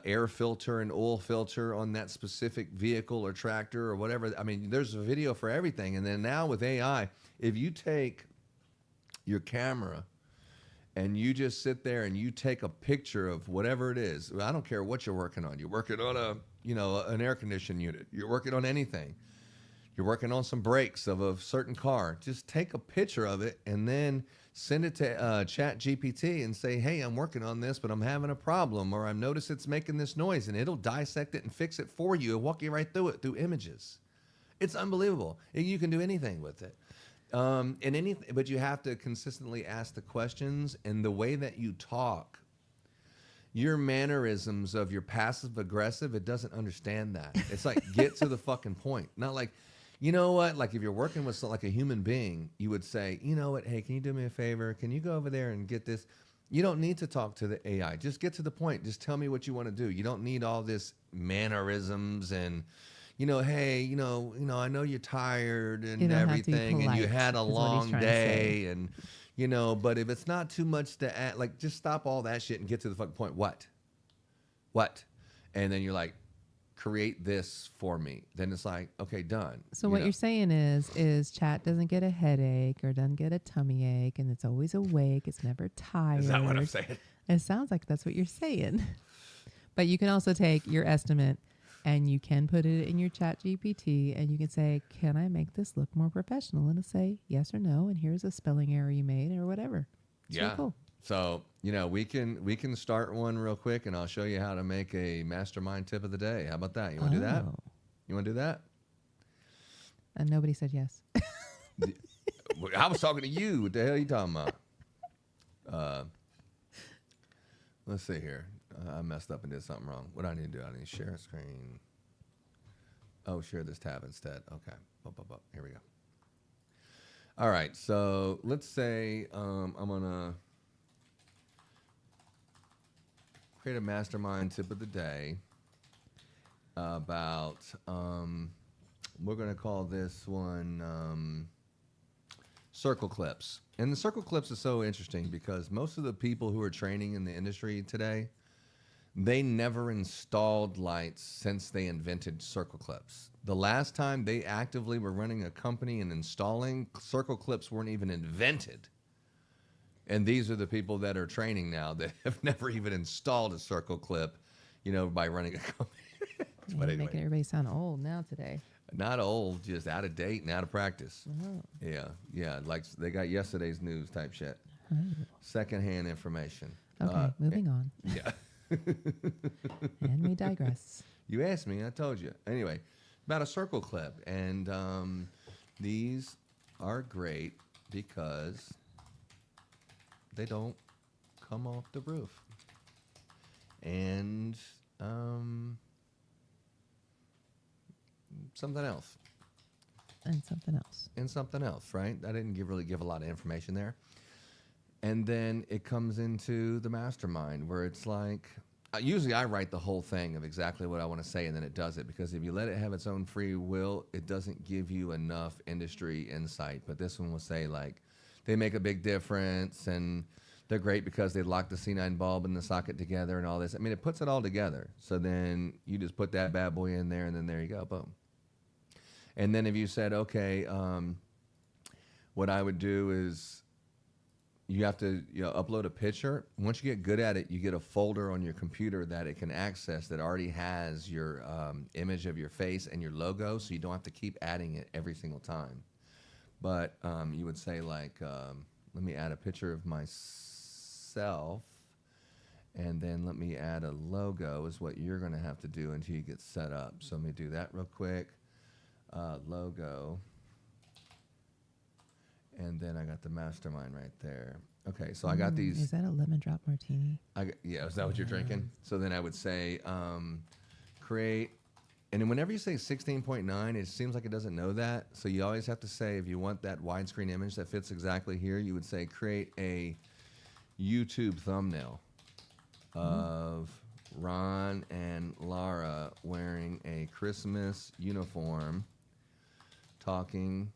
air filter and oil filter on that specific vehicle or tractor or whatever. I mean, there's a video for everything. And then now with AI, if you take your camera and you just sit there and you take a picture of whatever it is, I don't care what you're working on. You're working on a, you know, an air conditioning unit. You're working on anything. You're working on some brakes of a certain car. Just take a picture of it and then send it to Chat GPT and say, hey, I'm working on this, but I'm having a problem, or I've noticed it's making this noise, and it'll dissect it and fix it for you and walk you right through it through images. It's unbelievable. You can do anything with it. But you have to consistently ask the questions, and the way that you talk, your mannerisms of your passive aggressive, it doesn't understand that. It's like, get to the fucking point. Not like, you know what? Like if you're working with like a human being, you would say, you know what? Hey, can you do me a favor? Can you go over there and get this? You don't need to talk to the AI. Just get to the point. Just tell me what you want to do. You don't need all this mannerisms and, you know, hey, you know, I know you're tired and You don't have to be everything, and you polite, had a is what he's long trying to day, and you know, but if it's not too much to add, like just stop all that shit and get to the fucking point. What? And then you're like, create this for me. Then it's like, okay, done. So what you're saying is chat doesn't get a headache or doesn't get a tummy ache, and it's always awake. It's never tired. Is that what I'm saying? It sounds like that's what you're saying. But you can also take your estimate and you can put it in your Chat GPT and you can say, can I make this look more professional? And it'll say yes or no, and here's a spelling error you made or whatever. It's really cool. So, you know, we can start one real quick, and I'll show you how to make a mastermind tip of the day. How about that? You want to do that? You want to do that? And nobody said yes. I was talking to you. What the hell are you talking about? Let's see here. I messed up and did something wrong. What do I need to do? I need to share a screen. Oh, share this tab instead. Okay. Here we go. All right. So let's say I'm going to create a mastermind tip of the day about, we're going to call this one circle clips. And the circle clips is so interesting because most of the people who are training in the industry today, they never installed lights since they invented circle clips. The last time they actively were running a company and installing, circle clips weren't even invented. And these are the people that are training now that have never even installed a circle clip, you know, by running a company. But anyway, Making everybody sound old now today. not old, just out of date and out of practice. Oh. Yeah, like they got yesterday's news type shit. Oh. Secondhand information. Okay, moving on. Yeah. And we digress. You asked me, I told you. Anyway, about a circle clip. And these are great because they don't come off the roof. And something else. And something else. And something else, right? I didn't really give a lot of information there. And then it comes into the mastermind where it's like, usually I write the whole thing of exactly what I want to say, and then it does it, because if you let it have its own free will, it doesn't give you enough industry insight. But this one will say, like, they make a big difference, and they're great because they lock the C9 bulb and the socket together and all this. I mean, it puts it all together. So then you just put that bad boy in there, and then there you go, boom. And then if you said, okay, what I would do is, you have to upload a picture. Once you get good at it, you get a folder on your computer that it can access that already has your image of your face and your logo, so you don't have to keep adding it every single time. But you would say like, let me add a picture of myself, and then let me add a logo is what you're going to have to do until you get set up. So let me do that real quick. Logo. And then I got the mastermind right there. Okay, so I got these. Is that a lemon drop martini? Yeah, is that what you're drinking? So then I would say create, and then whenever you say 16.9, it seems like it doesn't know that. So you always have to say, if you want that widescreen image that fits exactly here, you would say create a YouTube thumbnail of Ron and Laura wearing a Christmas uniform talking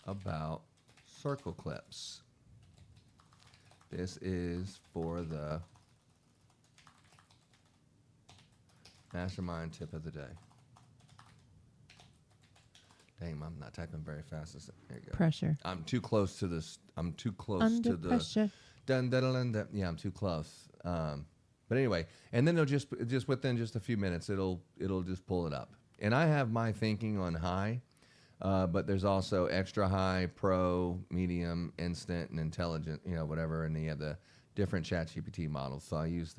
about circle clips. This is for the mastermind tip of the day. Dang, I'm not typing very fast. There you go. Pressure. I'm too close to this. I'm too close Under to the. pressure. Dun, dun, dun, dun, dun. Yeah, I'm too close. But anyway, and then it'll just within just a few minutes, it'll just pull it up. And I have my thinking on high, but there's also extra high, pro, medium, instant, and intelligent. Whatever. And then you have the different ChatGPT models. So I use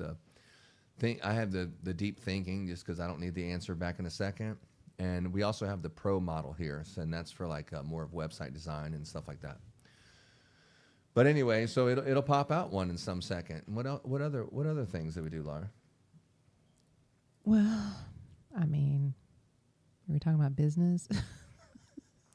I have the deep thinking just because I don't need the answer back in a second. And we also have the pro model here, and that's for like more of website design and stuff like that. But anyway, so it'll pop out one in some second. And what other things did we do, Laura? Well, I mean, are we talking about business?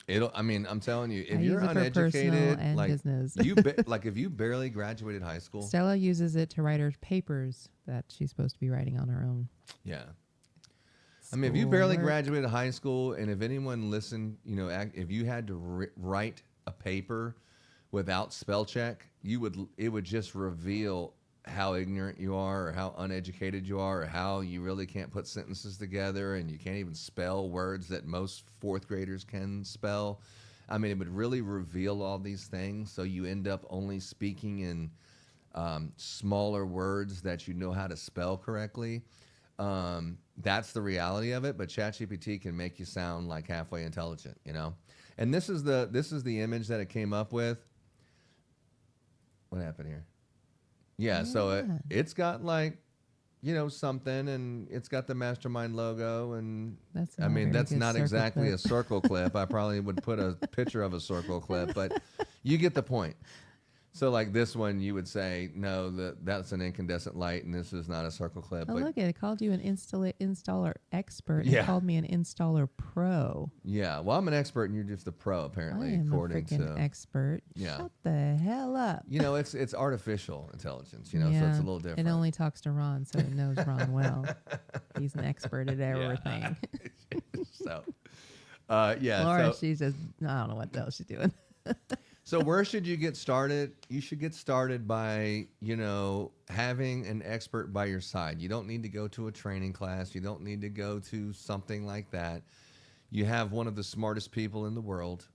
I'm telling you, if I you're use it for uneducated, personal and like business. if you barely graduated high school, Stella uses it to write her papers that she's supposed to be writing on her own. yeah. I mean, if you barely Schoolwork. graduated high school, and if anyone listened, if you had to write a paper without spell check, it would just reveal how ignorant you are, or how uneducated you are, or how you really can't put sentences together, and you can't even spell words that most fourth graders can spell. I mean, it would really reveal all these things, so you end up only speaking in smaller words that you know how to spell correctly. That's the reality of it, but ChatGPT can make you sound like halfway intelligent, And this is the image that it came up with. What happened here? Yeah, so it's got like, something, and it's got the Mastermind logo, and That's I mean, that's not exactly a a circle clip. I probably would put a picture of a circle clip, but you get the point. So like this one, you would say, no, that's an incandescent light, and this is not a circle clip. Oh, but look, it called you an installer expert. Yeah. It called me an installer pro. yeah, well, I'm an expert, and you're just a pro, I apparently, am a according freaking to. expert. Yeah. Shut the hell up. It's artificial intelligence, so it's a little different. It only talks to Ron, so it knows Ron well. He's an expert at everything. So, yeah. Laura, so, she's just, I don't know what the hell she's doing. So where should you get started? You should get started by, having an expert by your side. You don't need to go to a training class. You don't need to go to something like that. You have one of the smartest people in the world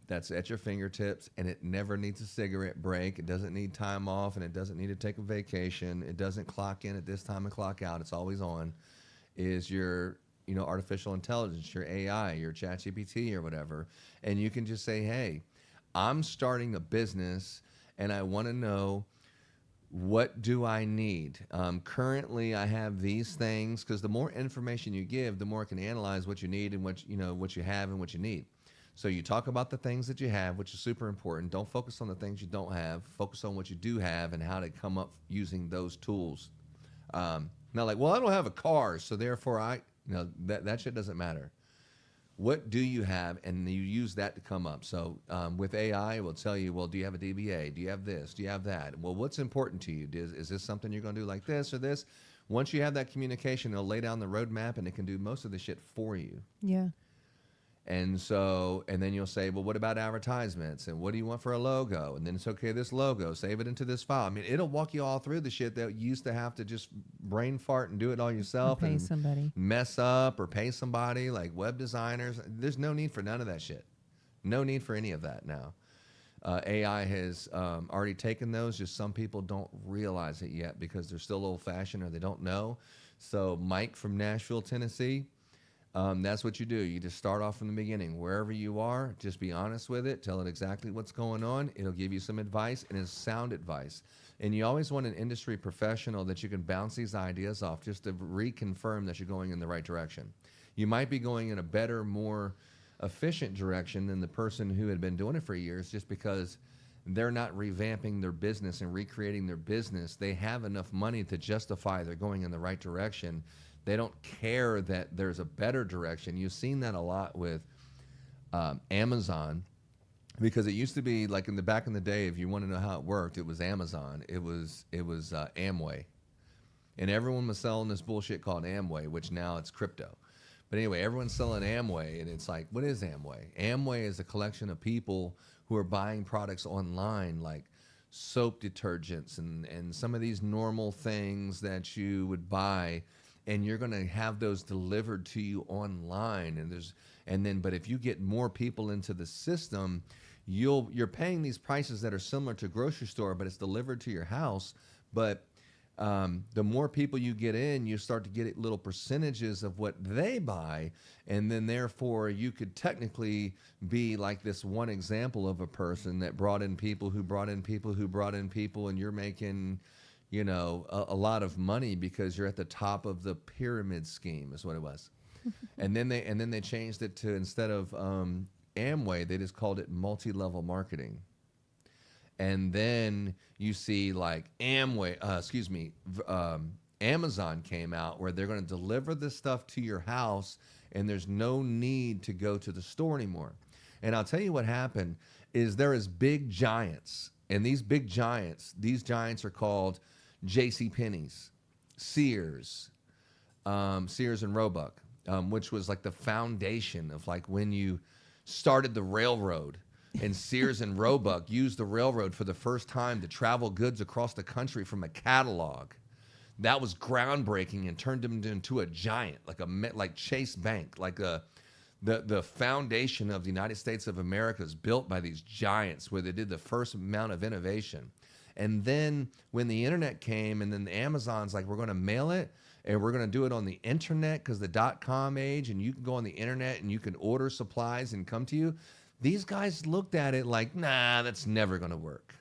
that's at your fingertips, and it never needs a cigarette break. It doesn't need time off, and it doesn't need to take a vacation. It doesn't clock in at this time and clock out. It's always on. Is your artificial intelligence, your AI, your ChatGPT or whatever. And you can just say, hey, I'm starting a business, and I want to know, what do I need? Currently, I have these things, because the more information you give, the more it can analyze what you need and what you have and what you need. So you talk about the things that you have, which is super important. Don't focus on the things you don't have. Focus on what you do have and how to come up using those tools. Not like, well, I don't have a car, so therefore that shit doesn't matter. What do you have? And you use that to come up. So with AI, it will tell you, well, do you have a DBA? Do you have this? Do you have that? Well, what's important to you? Is this something you're going to do like this or this? Once you have that communication, it'll lay down the roadmap, and it can do most of the shit for you. Yeah. And then you'll say, well, what about advertisements? And what do you want for a logo? And then it's okay, this logo, save it into this file. I mean, it'll walk you all through the shit that you used to have to just brain fart and do it all yourself. Or pay and somebody. mess up or pay somebody like web designers. There's no need for none of that shit. No need for any of that now. AI has already taken those. Just some people don't realize it yet because they're still old fashioned or they don't know. So Mike from Nashville, Tennessee, That's what you do. You just start off from the beginning. Wherever you are, just be honest with it. Tell it exactly what's going on. It'll give you some advice, and it's sound advice. And you always want an industry professional that you can bounce these ideas off just to reconfirm that you're going in the right direction. You might be going in a better, more efficient direction than the person who had been doing it for years, just because they're not revamping their business and recreating their business. They have enough money to justify they're going in the right direction. They don't care that there's a better direction. You've seen that a lot with Amazon, because it used to be like in the back in the day, if you want to know how it worked, it was Amazon. It was Amway. And everyone was selling this bullshit called Amway, which now it's crypto. But anyway, everyone's selling Amway, and it's like, what is Amway? Amway is a collection of people who are buying products online, like soap detergents and some of these normal things that you would buy, and you're going to have those delivered to you online. But if you get more people into the system, you're paying these prices that are similar to grocery store, but it's delivered to your house. But the more people you get in, you start to get little percentages of what they buy, and then therefore you could technically be like this one example of a person that brought in people who brought in people who brought in people, and you're making, you know, a lot of money because you're at the top of the pyramid scheme, is what it was. and then they changed it to, instead of Amway, they just called it multi-level marketing. And then you see like Amazon came out where they're going to deliver this stuff to your house, and there's no need to go to the store anymore. And I'll tell you what happened is there is big giants, and these giants are called JCPenney's, Sears and Roebuck, which was like the foundation of like when you started the railroad. And Sears and Roebuck used the railroad for the first time to travel goods across the country from a catalog. That was groundbreaking and turned them into a giant, like Chase Bank, like the foundation of the United States of America is built by these giants, where they did the first amount of innovation. And then when the internet came, and then Amazon's like, we're going to mail it, and we're going to do it on the internet, because the .com age, and you can go on the internet and you can order supplies and come to you. These guys looked at it like, nah, that's never going to work.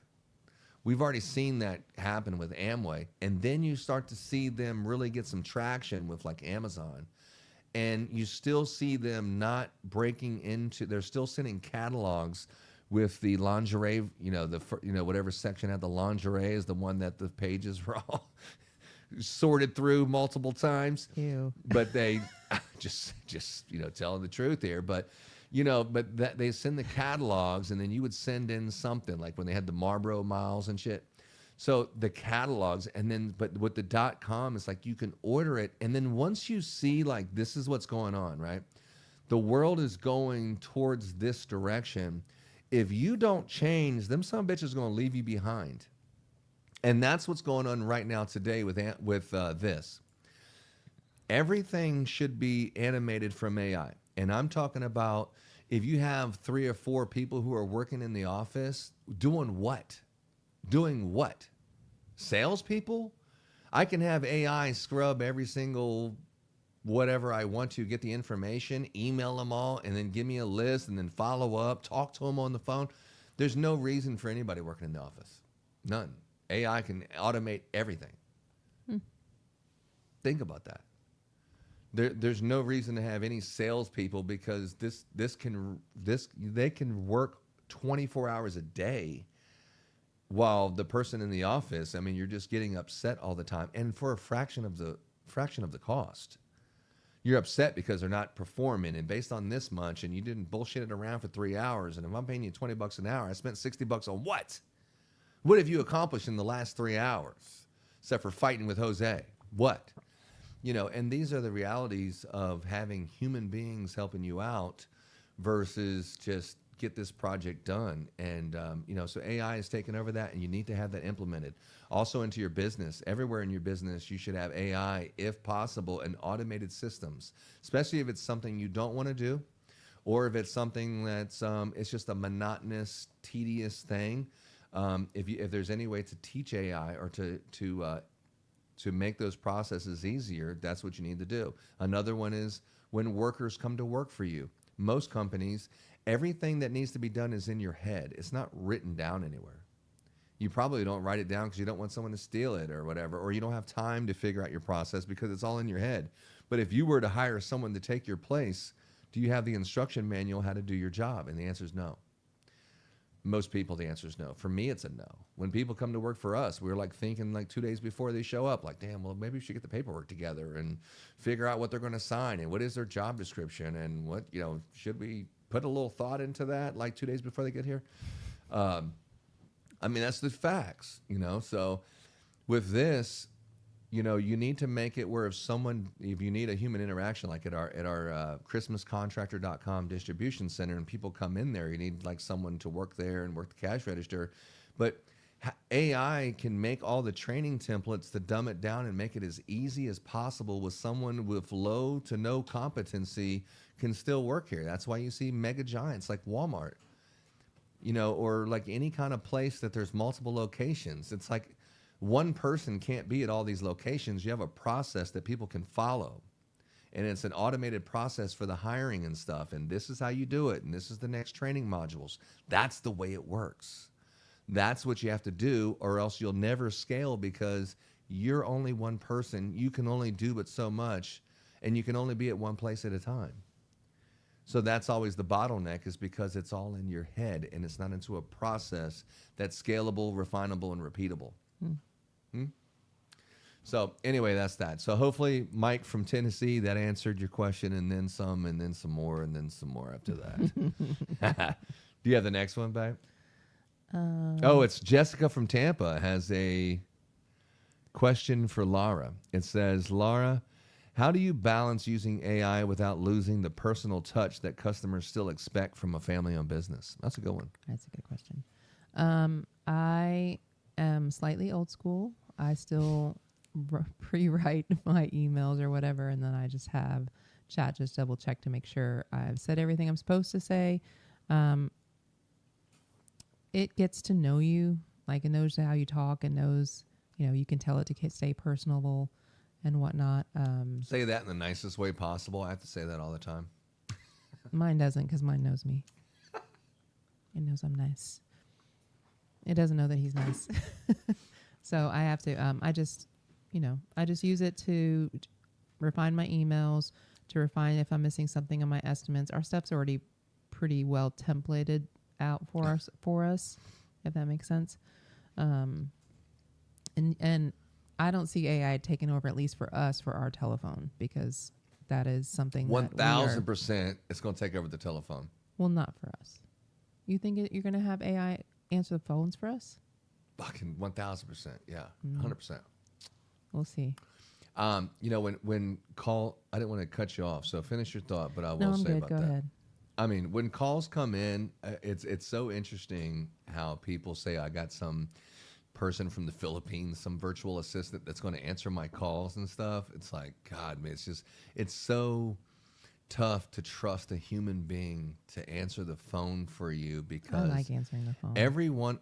We've already seen that happen with Amway. And then you start to see them really get some traction with like Amazon. And you still see them not breaking into, they're still sending catalogs with the lingerie, whatever section had the lingerie is the one that the pages were all sorted through multiple times. Ew. But they just telling the truth here. But that they send the catalogs, and then you would send in something like when they had the Marlboro Miles and shit. So the catalogs, and then, but with the .com, it's like you can order it. And then once you see like, this is what's going on, right? The world is going towards this direction. If you don't change, them some bitches are going to leave you behind. And that's what's going on right now today with this. Everything should be animated from AI. And I'm talking about, if you have 3 or 4 people who are working in the office, doing what? Doing what? Salespeople? I can have AI scrub every single whatever I want to, get the information, email them all, and then give me a list, and then follow up, talk to them on the phone. There's no reason for anybody working in the office. None. AI can automate everything. Think about that. There's no reason to have any salespeople, because they can work 24 hours a day, while the person in the office, I mean, you're just getting upset all the time, and for a fraction of the cost. You're upset because they're not performing, and based on this much, and you didn't bullshit it around for 3 hours. And if I'm paying you $20 an hour, I spent $60 on what? What have you accomplished in the last 3 hours, except for fighting with Jose? What? And these are the realities of having human beings helping you out versus just get this project done. And, so AI is taking over that, and you need to have that implemented. Also into your business. Everywhere in your business, you should have AI, if possible, and automated systems, especially if it's something you don't want to do, or if it's something that's it's just a monotonous, tedious thing. If there's any way to teach AI or to to make those processes easier, that's what you need to do. Another one is when workers come to work for you. Most companies, everything that needs to be done is in your head. It's not written down anywhere. You probably don't write it down because you don't want someone to steal it or whatever, or you don't have time to figure out your process because it's all in your head. But if you were to hire someone to take your place, do you have the instruction manual how to do your job? And the answer is no. Most people, the answer is no. For me, it's a no. When people come to work for us, we're like thinking like 2 days before they show up, like, damn, well, maybe we should get the paperwork together and figure out what they're going to sign and what is their job description and what, should we put a little thought into that like 2 days before they get here? I mean, that's the facts, So with this, you need to make it where if you need a human interaction, like at our ChristmasContractor.com distribution center, and people come in there, you need like someone to work there and work the cash register. But AI can make all the training templates to dumb it down and make it as easy as possible with someone with low to no competency can still work here. That's why you see mega giants like Walmart. Or like any kind of place that there's multiple locations. It's like one person can't be at all these locations. You have a process that people can follow. And it's an automated process for the hiring and stuff. And this is how you do it. And this is the next training modules. That's the way it works. That's what you have to do, or else you'll never scale because you're only one person. You can only do but so much, and you can only be at one place at a time. So that's always the bottleneck, is because it's all in your head and it's not into a process that's scalable, refinable, and repeatable. So anyway, that's that. So hopefully, Mike from Tennessee, that answered your question, and then some more, and then some more after that. Do you have the next one, babe? It's Jessica from Tampa has a question for Laura. It says, Laura, how do you balance using AI without losing the personal touch that customers still expect from a family-owned business? That's a good one. That's a good question. I am slightly old school. I still pre-write my emails or whatever, and then I just have chat just double check to make sure I've said everything I'm supposed to say. It gets to know you, like it knows how you talk and knows, you can tell it to stay personable and whatnot. Say that in the nicest way possible. I have to say that all the time. Mine doesn't, because mine knows me. It knows I'm nice. It doesn't know that he's nice. So I have to, I just use it to refine my emails, to refine if I'm missing something on my estimates. Our stuff's already pretty well templated out for us, if that makes sense. And I don't see AI taking over, at least for us, for our telephone, because that is something 1,000% it's going to take over the telephone. Well, not for us. You think you're going to have AI answer the phones for us? Fucking 1,000%. Yeah, 100%. We'll see. When call, I didn't want to cut you off, so finish your thought, but I will No, I'm say good. about Go that. ahead. I mean, when calls come in, it's so interesting how people say, I got some person from the Philippines, some virtual assistant that's going to answer my calls and stuff. It's like, God, man, it's so tough to trust a human being to answer the phone for you, because I like answering the phone. everyone...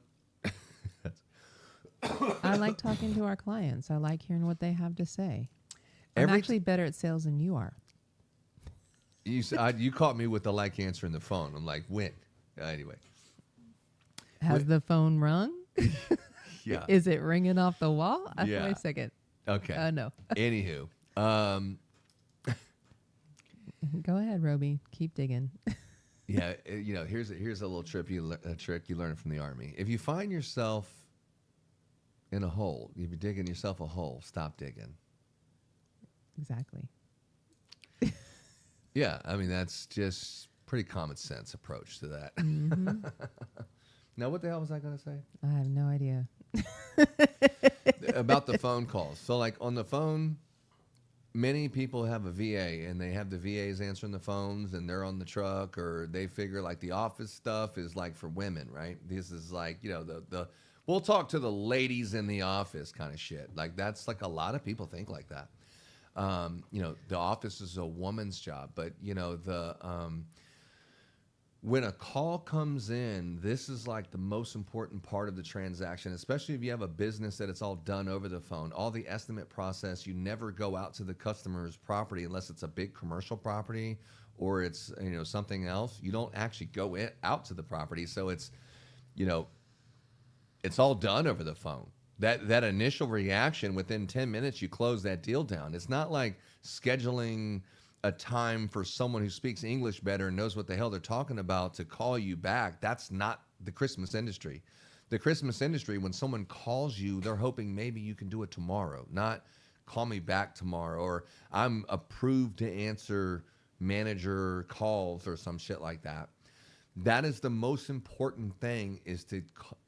I like talking to our clients. I like hearing what they have to say. I'm actually better at sales than you are. You caught me with the like answering the phone. I'm like, when? Anyway. Has the phone rung? Yeah. Is it ringing off the wall? Yeah. Wait a second. Okay. No. Anywho. Go ahead, Roby. Keep digging. Yeah. Here's a little trick you learn from the Army. If you find yourself in a hole, if you're digging yourself a hole, stop digging. Exactly. Yeah, I mean, that's just pretty common sense approach to that. Mm-hmm. Now, what the hell was I going to say? I have no idea. About the phone calls. So, like, on the phone, many people have a VA, and they have the VAs answering the phones, and they're on the truck, or they figure, like, the office stuff is, like, for women, right? This is, like, the we'll talk to the ladies in the office kind of shit. Like, that's, like, a lot of people think like that. The office is a woman's job, but when a call comes in, this is like the most important part of the transaction, especially if you have a business that it's all done over the phone. All the estimate process, you never go out to the customer's property unless it's a big commercial property or it's, you know, something else. You don't actually go out to the property. So it's, you know, it's all done over the phone. That initial reaction, within 10 minutes, you close that deal down. It's not like scheduling a time for someone who speaks English better and knows what the hell they're talking about to call you back. That's not the Christmas industry. The Christmas industry, when someone calls you, they're hoping maybe you can do it tomorrow, not call me back tomorrow, or I'm approved to answer manager calls or some shit like that. That is the most important thing, is to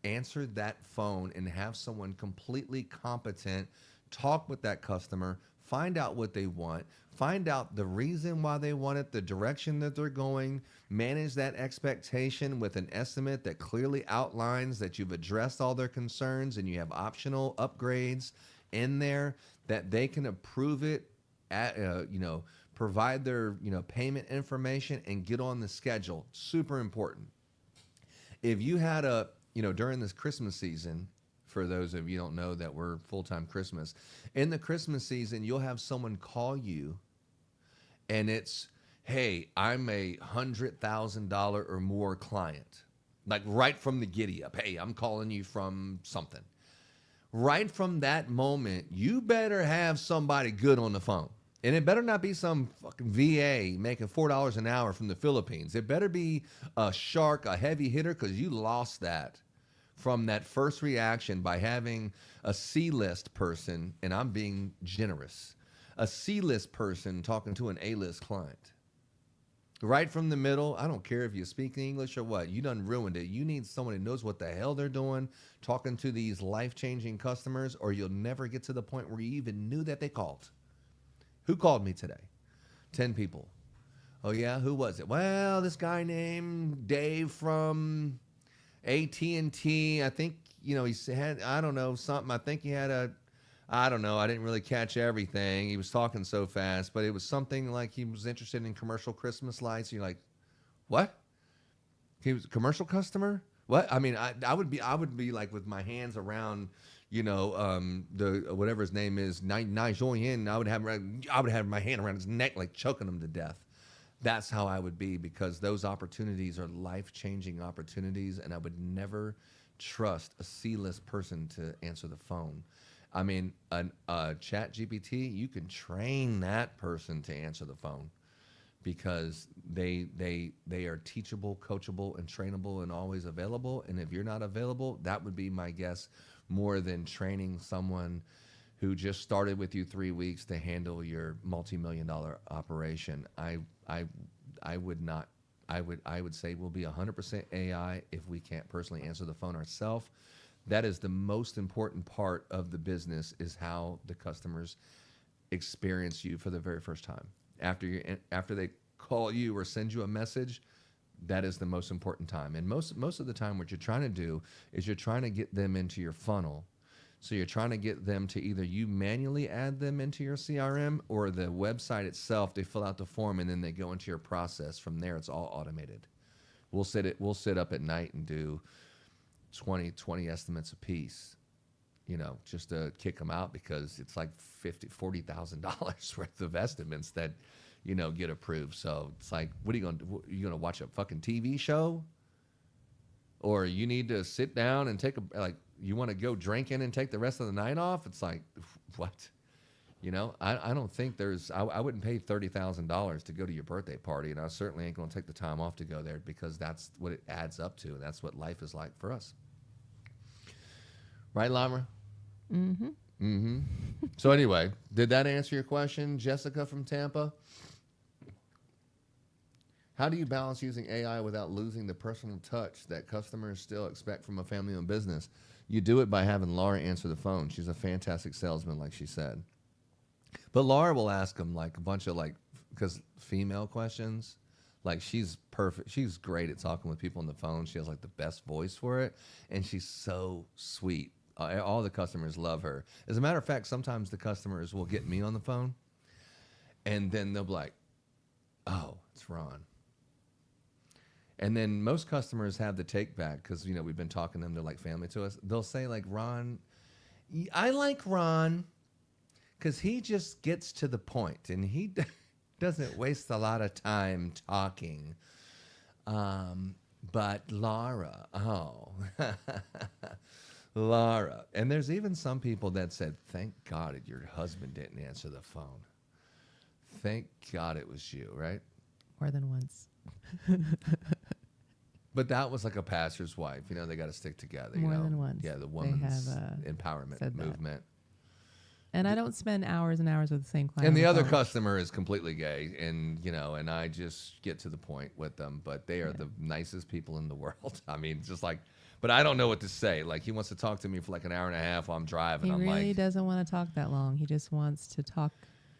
answer that phone and have someone completely competent talk with that customer, find out what they want, find out the reason why they want it, the direction that they're going, manage that expectation with an estimate that clearly outlines that you've addressed all their concerns and you have optional upgrades in there, that they can approve it, at, provide their, payment information and get on the schedule. Super important. If you had during this Christmas season, for those of you who don't know that we're full-time Christmas, in the Christmas season, you'll have someone call you and it's, hey, I'm a $100,000 or more client. Like right from the giddy up. Hey, I'm calling you from something. Right from that moment, you better have somebody good on the phone. And it better not be some fucking VA making $4 an hour from the Philippines. It better be a shark, a heavy hitter, because you lost that from that first reaction by having a C-list person, and I'm being generous, a C-list person talking to an A-list client. Right from the middle, I don't care if you speak English or what, you done ruined it. You need someone who knows what the hell they're doing, talking to these life-changing customers, or you'll never get to the point where you even knew that they called. Who called me today? 10 people. Oh yeah, who was it? Well, this guy named Dave from AT&T. I think, he had, I don't know, something. I think he had I don't know. I didn't really catch everything. He was talking so fast, but it was something like he was interested in commercial Christmas lights. You're like, what? He was a commercial customer? What? I mean, I would be like with my hands around, the whatever his name is, Nigel Yin. I would have my hand around his neck, like choking him to death. That's how I would be, because those opportunities are life-changing opportunities, and I would never trust a C-list person to answer the phone. I mean, a chat GPT, you can train that person to answer the phone, because they are teachable, coachable, and trainable, and always available. And if you're not available, that would be my guess, more than training someone who just started with you 3 weeks to handle your multi-million-dollar operation. I would say we'll be 100% AI if we can't personally answer the phone ourselves. That is the most important part of the business, is how the customers experience you for the very first time. After they call you or send you a message, that is the most important time. And most of the time, what you're trying to do is you're trying to get them into your funnel. So you're trying to get them to either you manually add them into your CRM, or the website itself, they fill out the form and then they go into your process. From there, it's all automated. We'll sit up at night and do 20 estimates a piece, just to kick them out, because it's like $40,000 worth of estimates that, get approved. So it's like, what are you going to do? You going to watch a fucking TV show? Or you need to sit down and you want to go drinking and take the rest of the night off? It's like, what? I don't think I wouldn't pay $30,000 to go to your birthday party, and I certainly ain't going to take the time off to go there, because that's what it adds up to, and that's what life is like for us. Right, Lamra? Mm-hmm. Mm-hmm. So anyway, did that answer your question, Jessica from Tampa? How do you balance using AI without losing the personal touch that customers still expect from a family-owned business? You do it by having Laura answer the phone. She's a fantastic salesman, like she said. But Laura will ask them like a bunch of because female questions. Like, she's perfect. She's great at talking with people on the phone. She has like the best voice for it. And she's so sweet. All the customers love her. As a matter of fact, sometimes the customers will get me on the phone, and then they'll be like, oh, it's Ron. And then most customers have the take back because, you know, we've been talking to them. They're like family to us. They'll say like, Ron, I like Ron because he just gets to the point and he doesn't waste a lot of time talking. But Laura, Laura. And there's even some people that said, thank God your husband didn't answer the phone. Thank God it was you, right? More than once. But that was like a pastor's wife. You know, they got to stick together. More you know? than once. Yeah, the They woman's have, empowerment said that. movement. And I don't spend hours and hours with the same client. And the on other phone. customer is completely gay, and you know, and I just get to the point with them. But they are the nicest people in the world. I mean, just like, but I don't know what to say. Like, he wants to talk to me for like an hour and a half while I'm driving. He I'm really like, doesn't want to talk that long. He just wants to talk,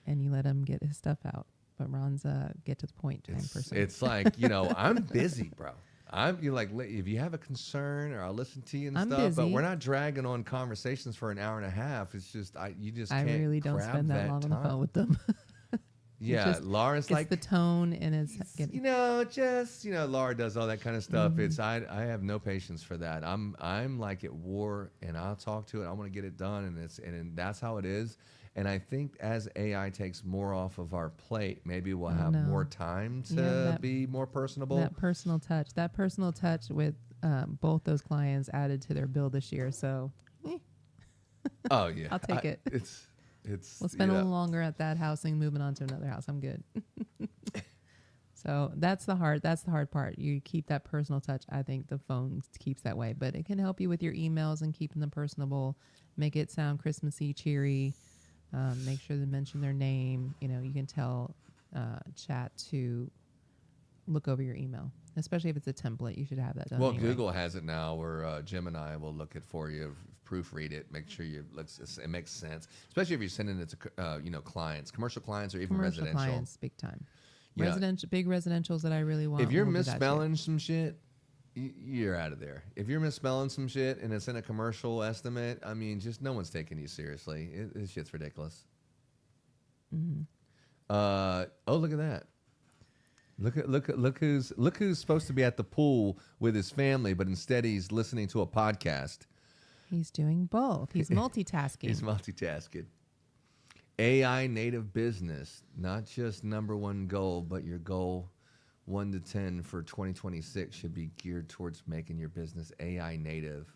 and you let him get his stuff out. But Ron's a get to the point time person. it's like, you know, I'm busy, bro. You're like, if you have a concern, or I'll listen to you and I'm stuff. But busy. we're not dragging on conversations for an hour and a half. It's just, you just I can't really don't grab spend that long time. on the phone with them. Yeah, just Laura's It's like the tone and it's you know, just, you know, Laura does all that kind of stuff. It's I have no patience for that. I'm like at war, and I'll talk to it. I want to get it done, and that's how it is. And I think as AI takes more off of our plate, maybe we'll have more time to be more personable. That personal touch with both those clients added to their bill this year. So Oh yeah, I'll take it. It's we'll spend a little longer at that house and moving on to another house. I'm good. So that's the hard part. You keep that personal touch. I think the phone keeps that way, but it can help you with your emails and keeping them personable, make it sound Christmassy, cheery. Make sure to mention their name. You know, you can tell chat to look over your email, especially if it's a template. You should have that done. Well, anyway. Google has it now, where Gemini will look it for you, proofread it, make sure it makes sense, especially if you're sending it to you know, clients, commercial clients, or even Commercial residential clients, big time. Yeah. Big residentials that I really want. If you're we'll do that shit. misspelling some shit, you're out of there. If you're misspelling some shit and it's in a commercial estimate, I mean, just no one's taking you seriously. This shit's ridiculous. Mm-hmm. Oh, look at that. Look who's supposed to be at the pool with his family, but instead he's listening to a podcast. He's doing both. He's multitasking. He's multitasking. AI native business, not just number one goal, but your goal 1 to 10 for 2026 should be geared towards making your business AI native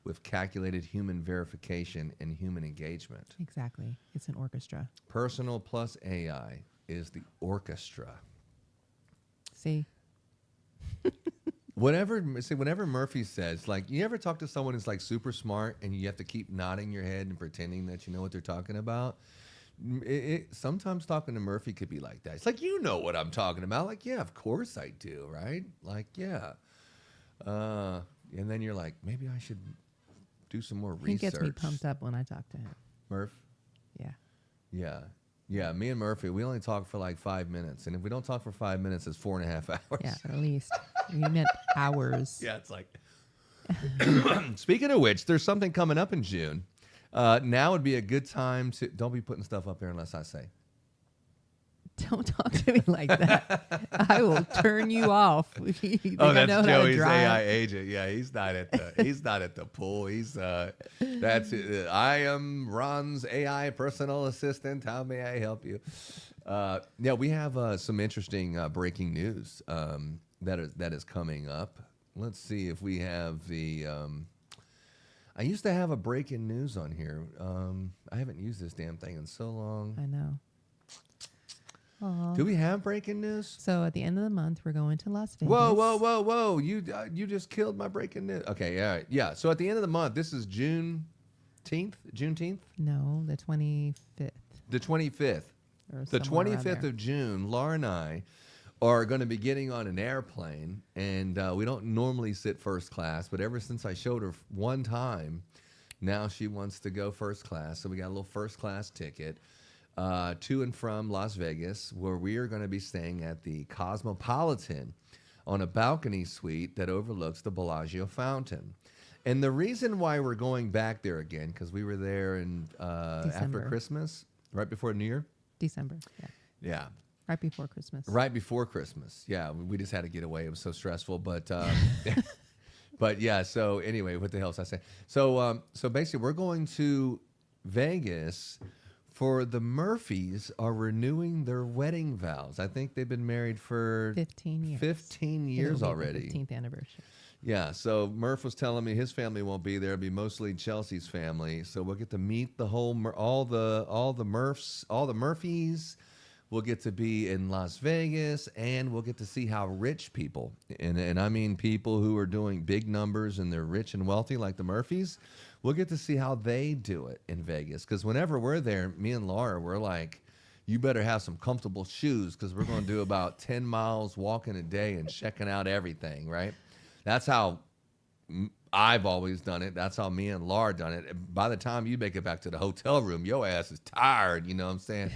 with calculated human verification and human engagement. Exactly. It's an orchestra. Personal plus AI is the orchestra. See? Whenever Murphy says, like, you ever talk to someone who's like super smart and you have to keep nodding your head and pretending that you know what they're talking about? Sometimes talking to Murphy could be like that. It's like, you know what I'm talking about. Like, yeah, of course I do, right? Like, yeah. And then you're like, maybe I should do some more research. He gets me pumped up when I talk to him. Murph? Yeah. Yeah. Yeah, me and Murphy, we only talk for like 5 minutes. And if we don't talk for 5 minutes, it's 4.5 hours. Yeah, at least. You meant hours. Yeah, it's like. Speaking of which, there's something coming up in June. Now would be a good time to. Don't be putting stuff up there unless I say. Don't talk to me like that. I will turn you off. You think Oh, I know that's how to Joey's drive? AI agent. Yeah, he's not at the pool. He's that's I am Ron's AI personal assistant. How may I help you? Yeah, we have some interesting breaking news that is coming up. Let's see if we have the. I used to have a breaking news on here. I haven't used this damn thing in so long. I know. Aw. Do we have breaking news? So at the end of the month, we're going to Las Vegas. Whoa! You just killed my breaking news. Okay, all right, yeah. So at the end of the month, this is Juneteenth. No, the 25th. The 25th. Or The somewhere around 25th there. of June. Laura and I are going to be getting on an airplane, and we don't normally sit first class, but ever since I showed her one time, now she wants to go first class. So we got a little first class ticket. To and from Las Vegas, where we are going to be staying at the Cosmopolitan on a balcony suite that overlooks the Bellagio fountain. And the reason why we're going back there again, because we were there in after December. Christmas, right before New Year. December. Yeah. Yeah. Right before Christmas. Right before Christmas. Yeah, we just had to get away. It was so stressful, but but yeah. So anyway, what the hell was I saying? So basically, we're going to Vegas for the Murphys are renewing their wedding vows. I think they've been married for 15 years. 15 It'll years be the already. 15th anniversary. Yeah, so Murph was telling me his family won't be there; it'll be mostly Chelsea's family. So we'll get to meet the whole all the Murphs, all the Murphys. We'll get to be in Las Vegas, and we'll get to see how rich people, and I mean people who are doing big numbers and they're rich and wealthy like the Murphys. We'll get to see how they do it in Vegas. Because whenever we're there, me and Laura, we're like, you better have some comfortable shoes because we're going to do about 10 miles walking a day and checking out everything, right? That's how I've always done it. That's how me and Laura done it. By the time you make it back to the hotel room, your ass is tired, you know what I'm saying?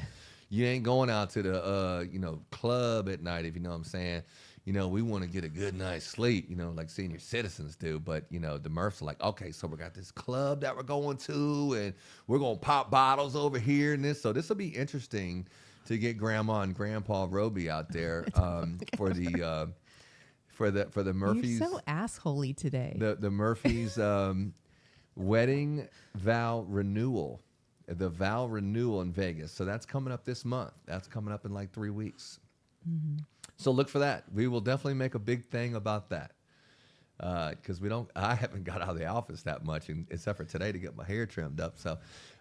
You ain't going out to the, club at night, if you know what I'm saying. You know, we want to get a good night's sleep, like senior citizens do. But, the Murphs are like, okay, so we got this club that we're going to, and we're going to pop bottles over here and this. So this will be interesting to get Grandma and Grandpa Roby out there for the Murphys. You're so assholey today. The Murphys wedding vow renewal. The vow renewal in Vegas. So that's coming up this month. That's coming up in like 3 weeks. Mm-hmm. So look for that. We will definitely make a big thing about that. Because I haven't got out of the office that much, except for today to get my hair trimmed up. So,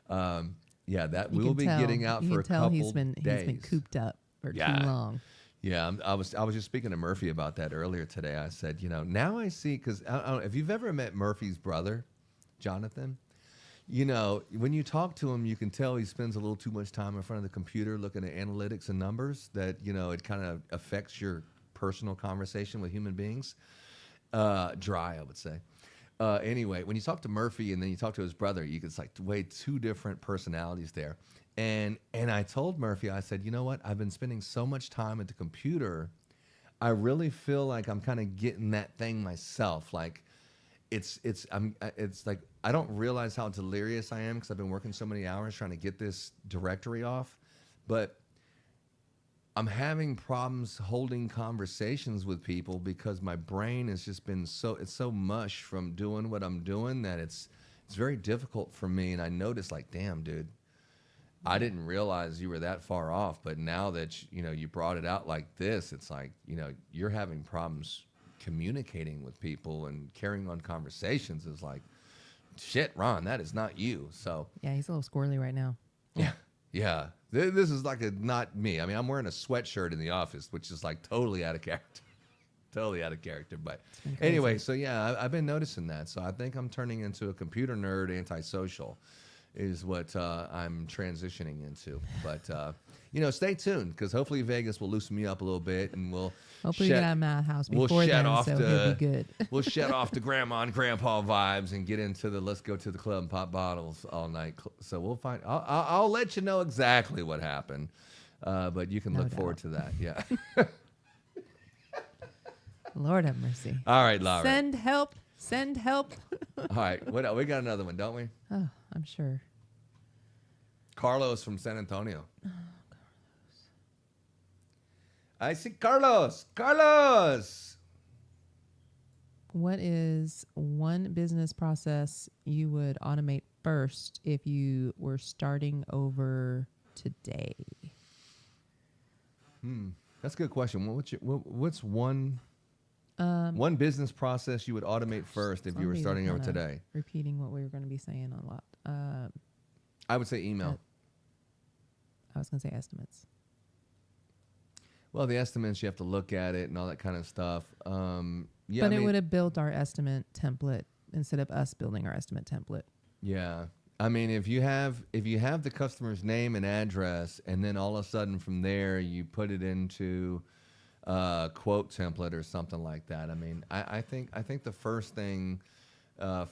we will be getting out for a couple days. He's been cooped up for too long. Yeah, I was just speaking to Murphy about that earlier today. I said, now I see, because I don't know, if you've ever met Murphy's brother, Jonathan, when you talk to him, you can tell he spends a little too much time in front of the computer looking at analytics and numbers that, it kind of affects your personal conversation with human beings. Dry, I would say. Anyway, when you talk to Murphy and then you talk to his brother, it's like way two different personalities there. And I told Murphy, I said, you know what? I've been spending so much time at the computer. I really feel like I'm kind of getting that thing myself. Like, it's like I don't realize how delirious I am because I've been working so many hours trying to get this directory off, but I'm having problems holding conversations with people because my brain has just been so mush from doing what I'm doing that it's very difficult for me. And I noticed, like, damn, dude, I didn't realize you were that far off, but now that you brought it out like this, it's like you're having problems communicating with people and carrying on conversations. Is like, shit, Ron, that is not you. So yeah, he's a little squirrely right now. Yeah. This is like not me. I mean, I'm wearing a sweatshirt in the office, which is like totally out of character. Totally out of character. But anyway, so yeah, I've been noticing that. So I think I'm turning into a computer nerd, antisocial is what I'm transitioning into. But, stay tuned because hopefully Vegas will loosen me up a little bit and we'll hopefully get out of my house before then, so he'll be good. We'll shed off the grandma and grandpa vibes and get into the let's go to the club and pop bottles all night. So we'll find. I'll let you know exactly what happened, but you can look forward to that. Yeah. Lord have mercy. All right, Laura. Send help. Send help. All right, we got another one, don't we? Oh, I'm sure. Carlos from San Antonio. Oh, Carlos. I see Carlos. Carlos. What is one business process you would automate first if you were starting over today? That's a good question. What's one business process you would automate first if you were starting over today? Repeating what we were going to be saying a lot. I would say email. I was going to say estimates. Well, the estimates, you have to look at it and all that kind of stuff. But it would have built our estimate template instead of us building our estimate template. Yeah. I mean, if you have the customer's name and address, and then all of a sudden from there you put it into a quote template or something like that. I mean, I think the first thing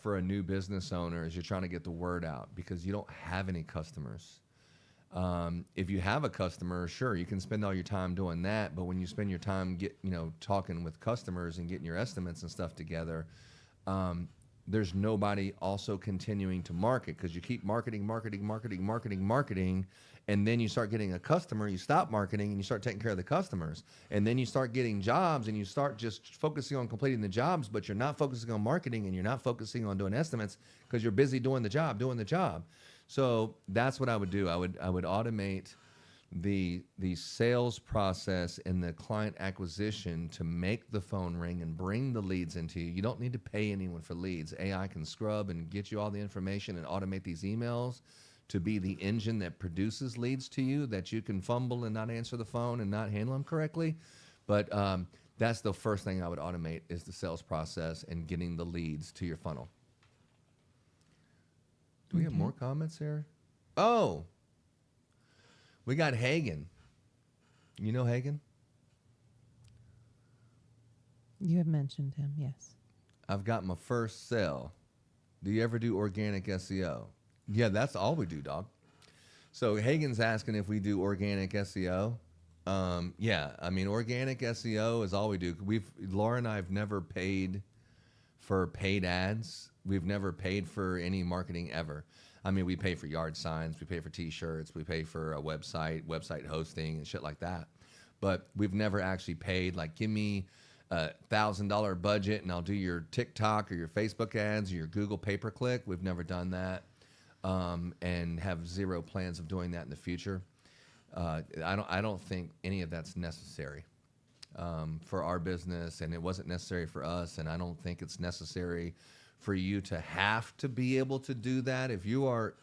for a new business owner is you're trying to get the word out because you don't have any customers. If you have a customer, sure, you can spend all your time doing that. But when you spend your time talking with customers and getting your estimates and stuff together, there's nobody also continuing to market because you keep marketing, And then you start getting a customer, you stop marketing and you start taking care of the customers. And then you start getting jobs and you start just focusing on completing the jobs, but you're not focusing on marketing and you're not focusing on doing estimates because you're busy doing the job. So that's what I would do. I would automate the sales process and the client acquisition to make the phone ring and bring the leads into you. You don't need to pay anyone for leads. AI can scrub and get you all the information and automate these emails to be the engine that produces leads to you that you can fumble and not answer the phone and not handle them correctly. But that's the first thing I would automate is the sales process and getting the leads to your funnel. Do we have more comments here? Oh, we got Hagen. You know Hagen? You have mentioned him, yes. I've got my first sale. Do you ever do organic SEO? Yeah, that's all we do, dog. So Hagen's asking if we do organic SEO. Yeah, I mean, organic SEO is all we do. Laura and I have never paid for paid ads. We've never paid for any marketing ever. I mean, we pay for yard signs, we pay for T-shirts, we pay for a website hosting and shit like that. But we've never actually paid, like, give me $1,000 budget and I'll do your TikTok or your Facebook ads or your Google pay-per-click. We've never done that. And have zero plans of doing that in the future. I don't think any of that's necessary for our business, and it wasn't necessary for us, and I don't think it's necessary for you to have to be able to do that. If you are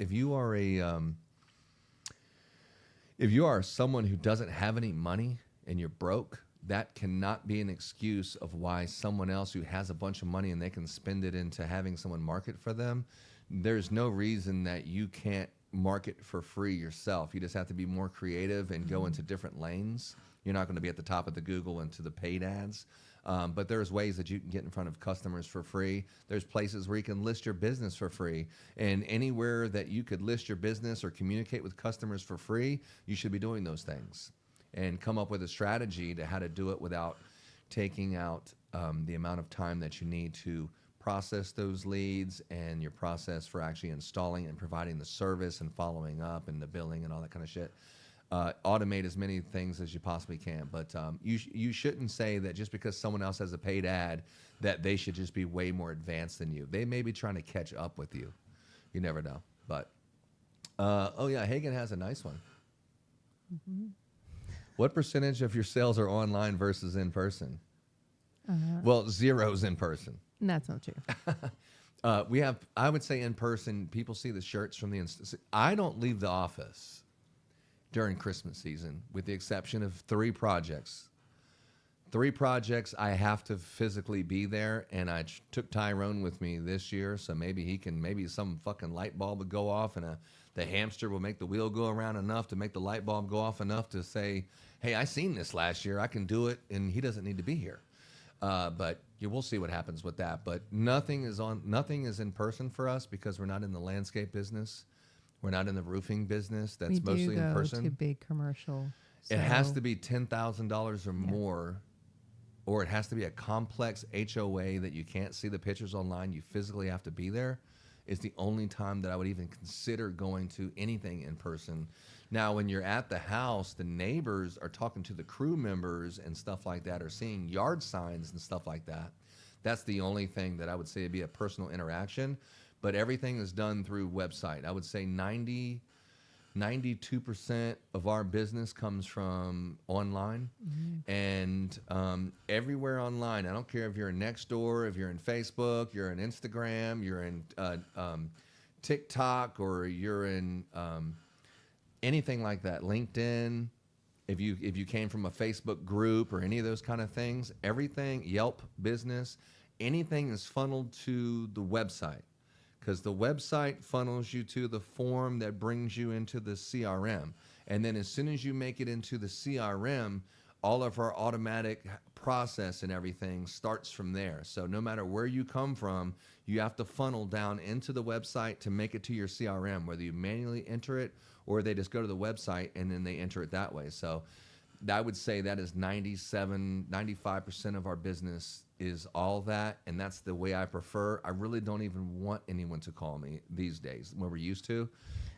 someone who doesn't have any money and you're broke, that cannot be an excuse of why someone else who has a bunch of money and they can spend it into having someone market for them. There's no reason that you can't market for free yourself. You just have to be more creative and go into different lanes. You're not going to be at the top of the Google and to the paid ads. But there's ways that you can get in front of customers for free. There's places where you can list your business for free. And anywhere that you could list your business or communicate with customers for free, you should be doing those things. And come up with a strategy to how to do it without taking out the amount of time that you need to process those leads and your process for actually installing and providing the service and following up and the billing and all that kind of shit. Automate as many things as you possibly can. But you shouldn't say that just because someone else has a paid ad that they should just be way more advanced than you. They may be trying to catch up with you. You never know. But, oh yeah, Hagen has a nice one. Mm-hmm. What percentage of your sales are online versus in person? Well, zero's in person. That's not true. We have, I would say in person, people see the shirts from the, I don't leave the office during Christmas season, with the exception of 3 projects. 3 projects, I have to physically be there, and I took Tyrone with me this year, so maybe some fucking light bulb would go off, and the hamster will make the wheel go around enough to make the light bulb go off enough to say, hey, I seen this last year, I can do it, and he doesn't need to be here. But we'll see what happens with that. But nothing is in person for us because we're not in the landscape business. We're not in the roofing business. That's mostly in person. We do go to big commercial. It has to be $10,000 or more, or it has to be a complex HOA that you can't see the pictures online. You physically have to be there. It's the only time that I would even consider going to anything in person. Now, when you're at the house, the neighbors are talking to the crew members and stuff like that, or seeing yard signs and stuff like that. That's the only thing that I would say would be a personal interaction. But everything is done through website. I would say 92% of our business comes from online. Mm-hmm. And everywhere online. I don't care if you're in Nextdoor, if you're in Facebook, you're in Instagram, you're in TikTok, or you're in anything like that, LinkedIn. If you came from a Facebook group or any of those kind of things, everything, Yelp business, anything is funneled to the website, because the website funnels you to the form that brings you into the CRM. And then as soon as you make it into the CRM, all of our automatic process and everything starts from there. So no matter where you come from, you have to funnel down into the website to make it to your CRM, whether you manually enter it or they just go to the website and then they enter it that way. So I would say that is 95% of our business is all that, and that's the way I prefer. I really don't even want anyone to call me these days when we're used to.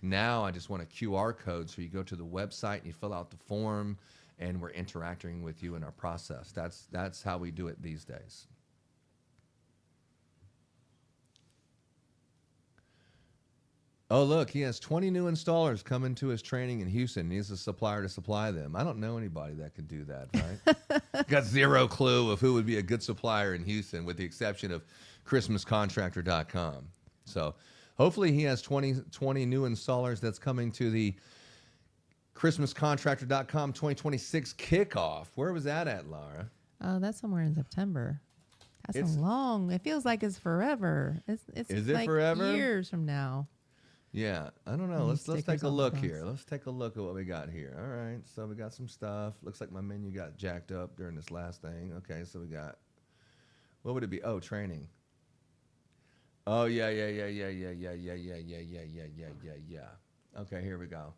Now I just want a QR code, so you go to the website and you fill out the form, and we're interacting with you in our process. That's how we do it these days. Oh, look, he has 20 new installers coming to his training in Houston. He needs a supplier to supply them. I don't know anybody that could do that, right? Got zero clue of who would be a good supplier in Houston, with the exception of ChristmasContractor.com. So hopefully he has 20 new installers that's coming to the ChristmasContractor.com 2026 kickoff. Where was that at, Laura? Oh, that's somewhere in September. That's long. It feels like it's forever. It's Is it like forever? years from now. Yeah, I don't know. Any Let's stickers take a on the look bus. here. Let's take a look at what we got here. All right, so we got some stuff. Looks like my menu got jacked up during this last thing. Okay, so we got, what would it be? Oh, training. Oh, yeah. Okay, here we go.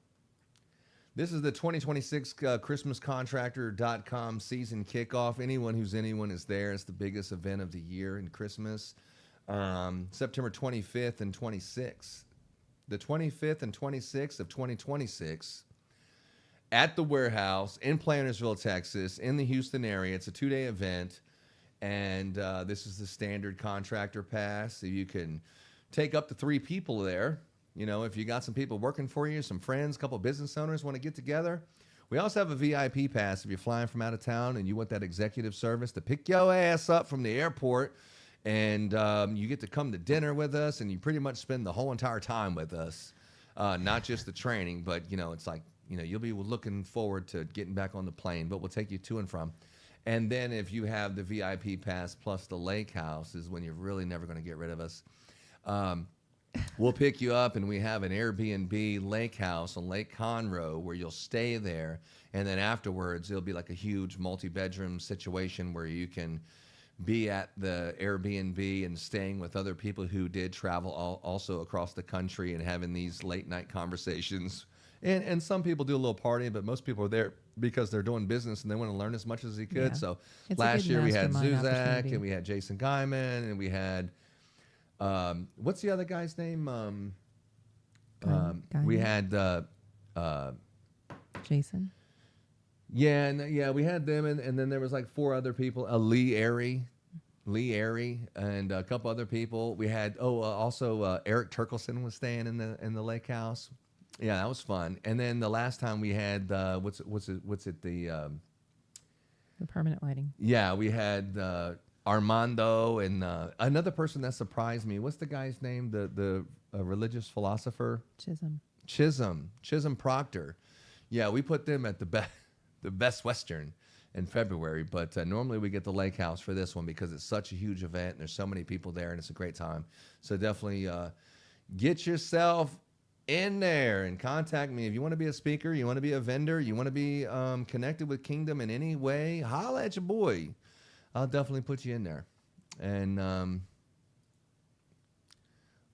This is the 2026 ChristmasContractor.com season kickoff. Anyone who's anyone is there. It's the biggest event of the year in Christmas. September 25th and 26th. The 25th and 26th of 2026 at the warehouse in Plantersville, Texas, in the Houston area. It's a 2-day event, and this is the standard contractor pass. So you can take up to 3 people there. You know, if you got some people working for you, some friends, a couple business owners want to get together. We also have a VIP pass if you're flying from out of town and you want that executive service to pick your ass up from the airport. And you get to come to dinner with us, and you pretty much spend the whole entire time with us. Not just the training, but, you know, it's like, you know, you'll be looking forward to getting back on the plane, but we'll take you to and from. And then if you have the VIP pass plus the lake house is when you're really never going to get rid of us. We'll pick you up, and we have an Airbnb lake house on Lake Conroe where you'll stay there. And then afterwards, it'll be like a huge multi-bedroom situation where you can be at the Airbnb and staying with other people who did travel also across the country and having these late night conversations. And some people do a little partying, but most people are there because they're doing business and they want to learn as much as they could. Yeah. So It's a last good year we had mastermind Zuzak, opportunity. and we had Jason Guyman, and we had, what's the other guy's name? We had Jason. Yeah, we had them, and then there was like 4 other people. Lee Airy, and a couple other people. We had also Eric Turkelson was staying in the lake house. Yeah, that was fun. And then the last time we had what's it the permanent lighting. yeah, we had Armando and another person that surprised me. What's the guy's name? The religious philosopher Chisholm Proctor. Yeah, we put them at the Best Western in February, but normally we get the lake house for this one because it's such a huge event and there's so many people there and it's a great time. So definitely get yourself in there and contact me if you want to be a speaker, you want to be a vendor, you want to be connected with Kingdom in any way. Holla at your boy. I'll definitely put you in there. And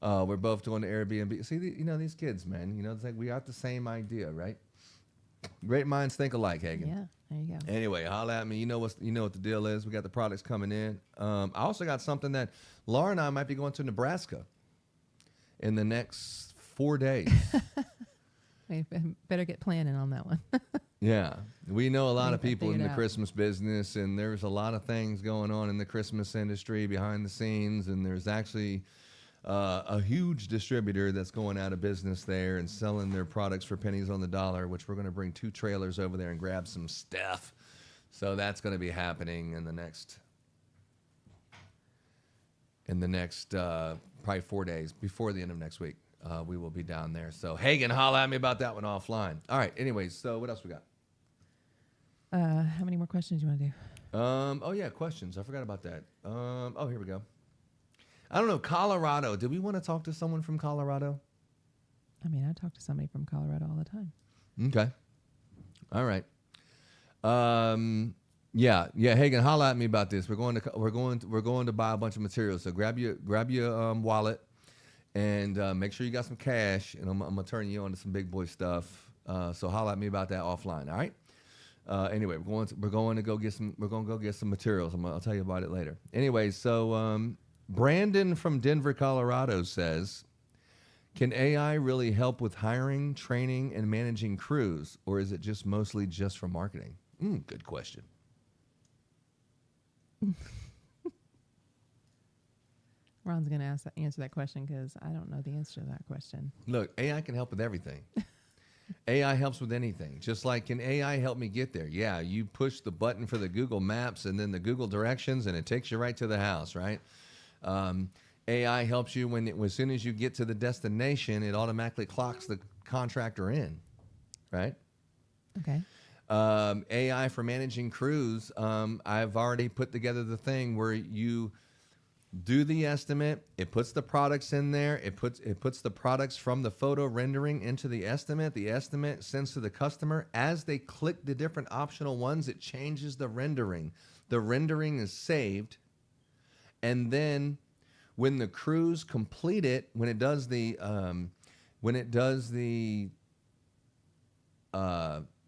we're both doing the Airbnb. See, these kids, man. You know, it's like we got the same idea, right? Great minds think alike, Hagen. Yeah, there you go. Anyway, holla at me. You know what the deal is. We got the products coming in. I also got something that Laura and I might be going to Nebraska in the next 4 days. We better get planning on that one. Yeah, we know a lot of Figure people it in the out. Christmas business, and there's a lot of things going on in the Christmas industry behind the scenes, and there's actually a huge distributor that's going out of business there and selling their products for pennies on the dollar, which we're going to bring 2 trailers over there and grab some stuff. So that's going to be happening in the next probably 4 days before the end of next week. We will be down there. So Hagen, holla at me about that one offline. All right. Anyways, so what else we got? How many more questions do you want to do? Oh yeah, questions. I forgot about that. Here we go. I don't know, Colorado. Do we want to talk to someone from Colorado? I mean, I talk to somebody from Colorado all the time. Okay. All right. Yeah. Hagen, holla at me about this. We're going to buy a bunch of materials. So grab your wallet and make sure you got some cash. And I'm gonna turn you on to some big boy stuff. So holla at me about that offline. All right. Anyway, we're going to go get some. We're going to go get some materials. I'll tell you about it later. Anyway, so Brandon from Denver, Colorado says, "Can AI really help with hiring, training, and managing crews, or is it just mostly just for marketing?" Good question. Ron's going to answer that question because I don't know the answer to that question. Look, AI can help with everything. AI helps with anything. Just like, can AI help me get there? Yeah, you push the button for the Google Maps and then the Google directions, and it takes you right to the house, right? AI helps you as soon as you get to the destination, it automatically clocks the contractor in, right? Okay. AI for managing crews. I've already put together the thing where you do the estimate. It puts the products in there. It puts the products from the photo rendering into the estimate. The estimate sends to the customer. As they click the different optional ones, it changes the rendering. The rendering is saved, and then when the crews complete it, when it does the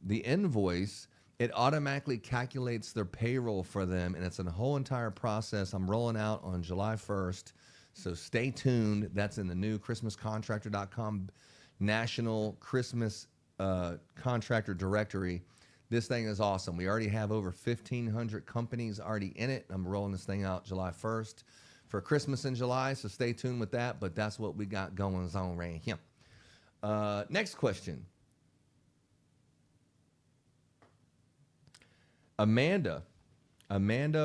invoice, it automatically calculates their payroll for them, and it's a whole entire process. I'm rolling out on July 1st, so stay tuned. That's in the new ChristmasContractor.com National Christmas Contractor Directory. This thing is awesome. We already have over 1,500 companies already in it. I'm rolling this thing out July 1st for Christmas in July, so stay tuned with that, but that's what we got going on right here. Next question. Amanda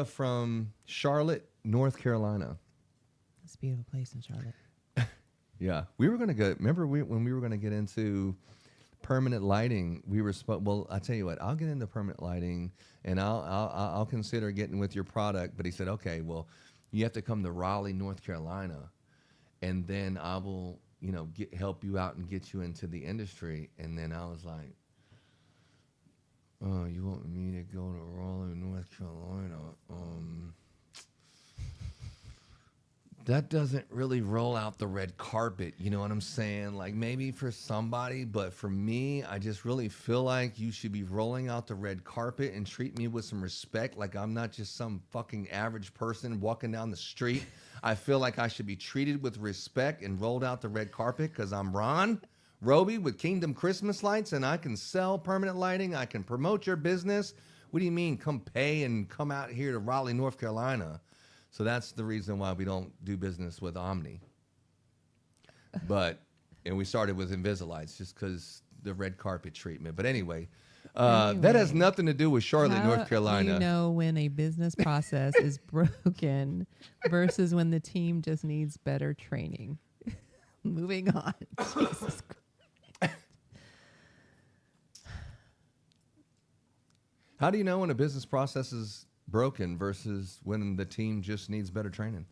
from Charlotte, North Carolina. It's a beautiful place in Charlotte. Yeah, we were gonna go. Remember when we were gonna get into permanent lighting? We were well. I tell you what, I'll get into permanent lighting, and I'll consider getting with your product. But he said, okay, well, you have to come to Raleigh, North Carolina, and then I will, help you out and get you into the industry. And then I was like, oh, you want me to go to Raleigh, North Carolina? That doesn't really roll out the red carpet, you know what I'm saying? Like maybe for somebody, but for me, I just really feel like you should be rolling out the red carpet and treat me with some respect, like I'm not just some fucking average person walking down the street. I feel like I should be treated with respect and rolled out the red carpet because I'm Ron Roby with Kingdom Christmas Lights, and I can sell permanent lighting. I can promote your business. What do you mean come pay and come out here to Raleigh, North Carolina? So that's the reason why we don't do business with Omni. And we started with Invisalights just because the red carpet treatment. But anyway, that has nothing to do with Charlotte, North Carolina. How do you know when a business process is broken versus when the team just needs better training? Moving on. Jesus Christ. How do you know when a business process is broken versus when the team just needs better training?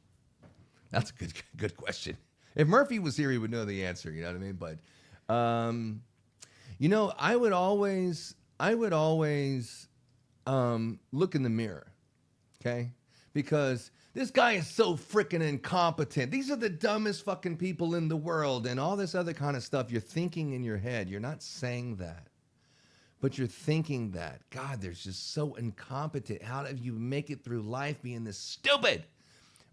That's a good question. If Murphy was here, he would know the answer. You know what I mean? But, I would always look in the mirror, okay? Because this guy is so freaking incompetent. These are the dumbest fucking people in the world, and all this other kind of stuff. You're thinking in your head. You're not saying that. But you're thinking that, God, they're just so incompetent. How do you make it through life being this stupid?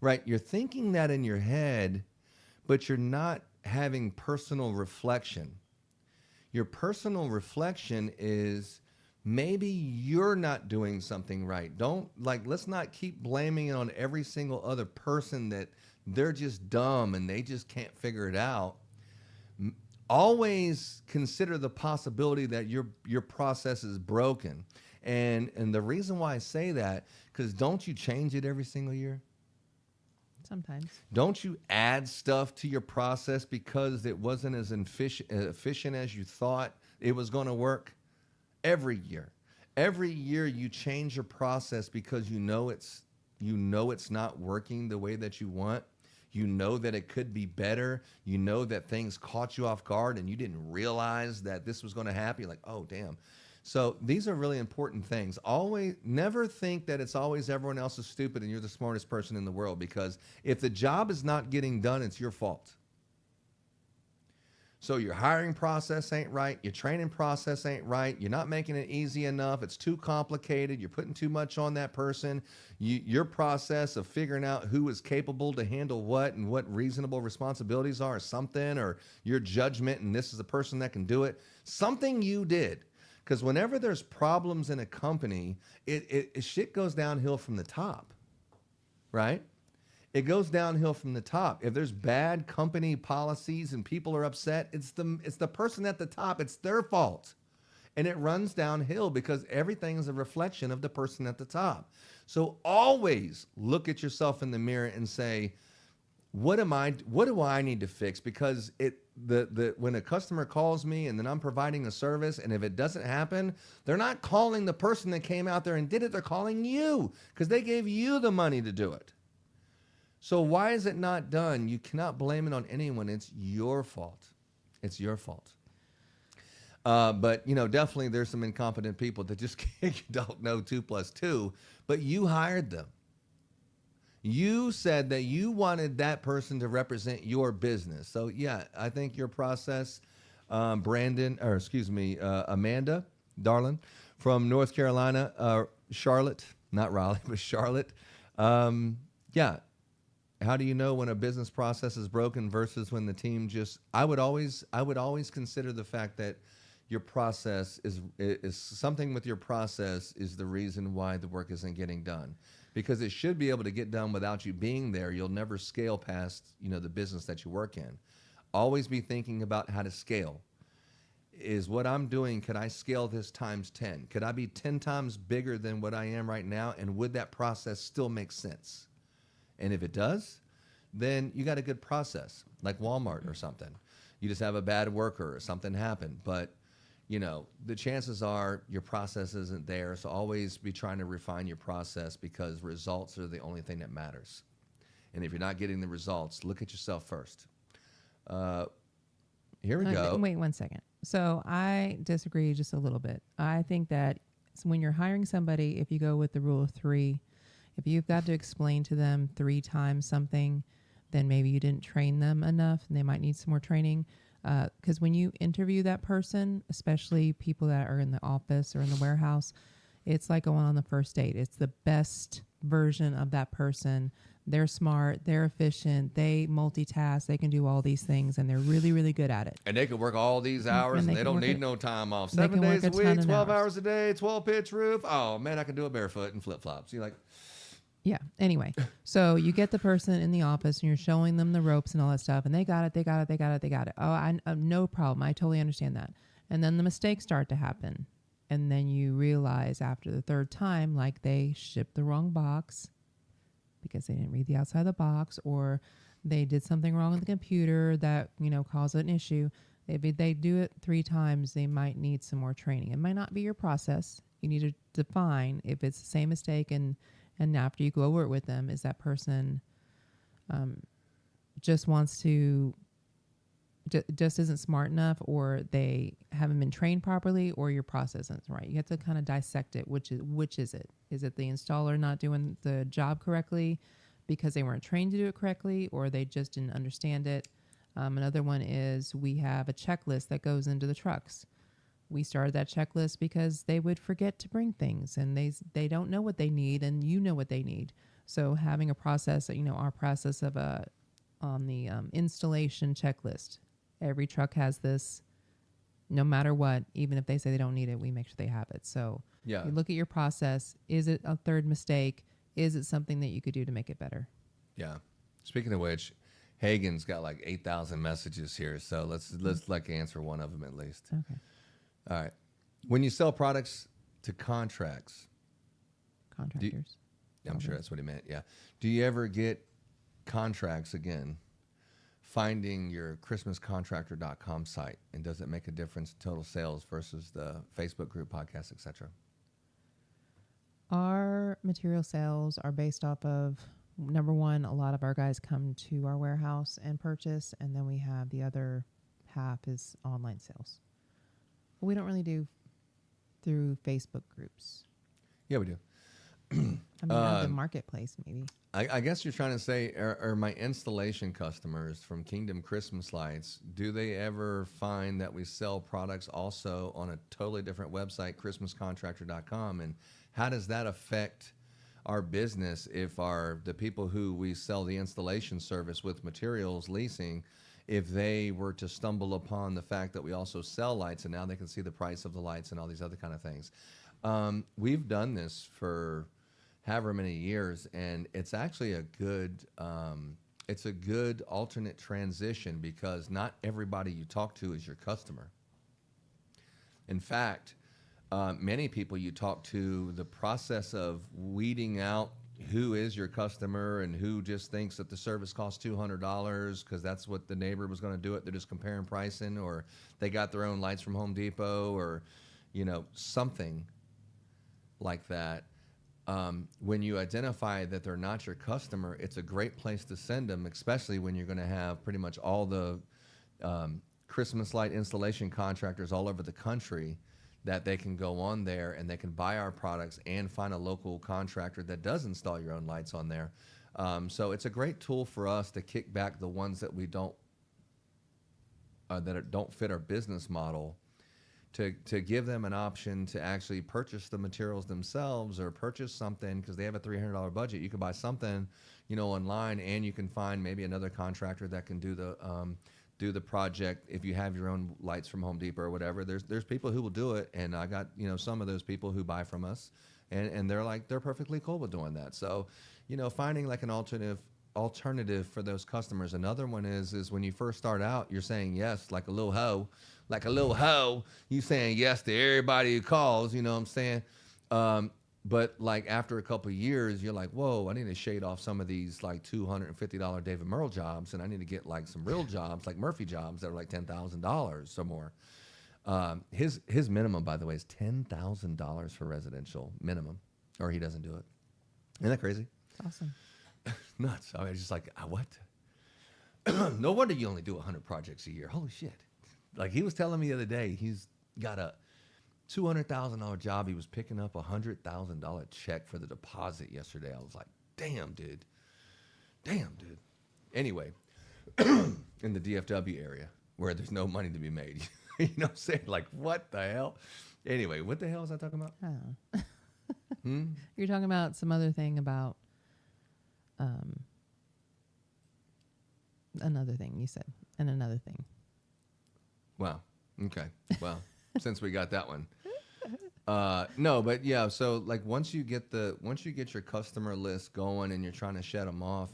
Right? You're thinking that in your head, but you're not having personal reflection. Your personal reflection is maybe you're not doing something right. Let's not keep blaming it on every single other person that they're just dumb and they just can't figure it out. Always consider the possibility that your process is broken. And the reason why I say that, because don't you change it every single year? Sometimes. Don't you add stuff to your process because it wasn't as efficient as you thought it was going to work? Every year. Every year you change your process because you know it's not working the way that you want. You know that it could be better. You know that things caught you off guard and you didn't realize that this was going to happen. You're like, oh, damn. So these are really important things. Always, never think that it's always everyone else is stupid and you're the smartest person in the world, because if the job is not getting done, it's your fault. So your hiring process ain't right. Your training process ain't right. You're not making it easy enough. It's too complicated. You're putting too much on that person. Your process of figuring out who is capable to handle what and what reasonable responsibilities are, or something, or your judgment, and this is a person that can do it. Something you did. Because whenever there's problems in a company, it shit goes downhill from the top, right? It goes downhill from the top. If there's bad company policies and people are upset, it's the person at the top. It's their fault. And it runs downhill because everything is a reflection of the person at the top. So always look at yourself in the mirror and say, what do I need to fix? Because when a customer calls me and then I'm providing a service, and if it doesn't happen, they're not calling the person that came out there and did it. They're calling you because they gave you the money to do it. So why is it not done? You cannot blame it on anyone. It's your fault. It's your fault. But, definitely there's some incompetent people that just don't know 2 + 2, but you hired them. You said that you wanted that person to represent your business. So, yeah, I think your process, Amanda, darling, from North Carolina, Charlotte, not Raleigh, but Charlotte. Yeah. How do you know when a business process is broken versus when the team I would always consider the fact that your process is something with your process is the reason why the work isn't getting done, because it should be able to get done without you being there. You'll never scale past, the business that you work in. Always be thinking about how to scale. Is what I'm doing, could I scale this times 10? Could I be 10 times bigger than what I am right now? And would that process still make sense? And if it does, then you got a good process, like Walmart or something. You just have a bad worker or something happened. But, the chances are your process isn't there. So always be trying to refine your process, because results are the only thing that matters. And if you're not getting the results, look at yourself first. Here we go. Wait 1 second. So I disagree just a little bit. I think that when you're hiring somebody, if you go with the rule of 3, if you've got to explain to them 3 times something, then maybe you didn't train them enough and they might need some more training. Because when you interview that person, especially people that are in the office or in the warehouse, it's like going on the first date. It's the best version of that person. They're smart, they're efficient, they multitask, they can do all these things, and they're really, really good at it. And they can work all these hours, and they don't need no time off. 7 days a week, 12 hours a day, 12-pitch roof. Oh, man, I can do it barefoot and flip-flops. You're like... Yeah. Anyway, so you get the person in the office and you're showing them the ropes and all that stuff, and they got it. Oh, no problem. I totally understand that. And then the mistakes start to happen. And then you realize after the 3rd time, like they shipped the wrong box because they didn't read the outside of the box, or they did something wrong with the computer that, caused an issue. If they do it 3 times, they might need some more training. It might not be your process. You need to define if it's the same mistake, and after you go over it with them, is that person just wants to, just isn't smart enough, or they haven't been trained properly, or your process isn't right. You have to kind of dissect it. Which is it? Is it the installer not doing the job correctly because they weren't trained to do it correctly, or they just didn't understand it? Another one is we have a checklist that goes into the trucks. We started that checklist because they would forget to bring things, and they don't know what they need, and you know what they need. So having a process, our process of on the installation checklist, every truck has this. No matter what, even if they say they don't need it, we make sure they have it. So yeah, you look at your process. Is it a 3rd mistake? Is it something that you could do to make it better? Yeah. Speaking of which, Hagen's got like 8,000 messages here, so let's like answer one of them at least. Okay. All right. When you sell products to contractors, I'm sure that's what he meant. Yeah. Do you ever get contracts again? Finding your ChristmasContractor.com site, and does it make a difference in total sales versus the Facebook group, podcast, etc.? Our material sales are based off of, number one, a lot of our guys come to our warehouse and purchase, and then we have the other half is online sales. We don't really do through Facebook groups. Yeah, we do. I mean, out of the marketplace, maybe. I guess you're trying to say, are my installation customers from Kingdom Christmas Lights, do they ever find that we sell products also on a totally different website, christmascontractor.com? And how does that affect our business if the people who we sell the installation service with materials leasing, if they were to stumble upon the fact that we also sell lights and now they can see the price of the lights and all these other kind of things? We've done this for however many years, and it's actually a good alternate transition because not everybody you talk to is your customer. In fact, many people you talk to, the process of weeding out who is your customer and who just thinks that the service costs $200 because that's what the neighbor was going to do it. They're just comparing pricing, or they got their own lights from Home Depot, or something like that. When you identify that they're not your customer, it's a great place to send them, especially when you're going to have pretty much all the Christmas light installation contractors all over the country, that they can go on there and they can buy our products and find a local contractor that does install your own lights on there. So it's a great tool for us to kick back the ones that we don't fit our business model, to give them an option to actually purchase the materials themselves, or purchase something because they have a $300 budget. You can buy something, online, and you can find maybe another contractor that can do the project. If you have your own lights from Home Depot or whatever, there's people who will do it, and I got some of those people who buy from us, and they're perfectly cool with doing that. So finding like an alternative for those customers. Another one is when you first start out, you're saying yes like a little hoe. You saying yes to everybody who calls, what I'm saying? But like after a couple of years, you're like, whoa, I need to shade off some of these like $250 David Merle jobs, and I need to get like some real jobs, like Murphy jobs that are like $10,000 or more. His minimum, by the way, is $10,000 for residential minimum, or he doesn't do it. Isn't that crazy? Awesome. Nuts. I was just like, what? No wonder you only do 100 projects a year. Holy shit. Like he was telling me the other day, he's got a $200,000 job. He was picking up $100,000 check for the deposit yesterday. I was like, damn, dude. Anyway, in the DFW area where there's no money to be made, you know what I'm saying? Like, what the hell? Anyway, what the hell was I talking about? Oh. You're talking about some other thing about another thing you said, and another thing. Wow. Okay. Well, since we got that one. No, but yeah, so like once you get your customer list going and you're trying to shed them off,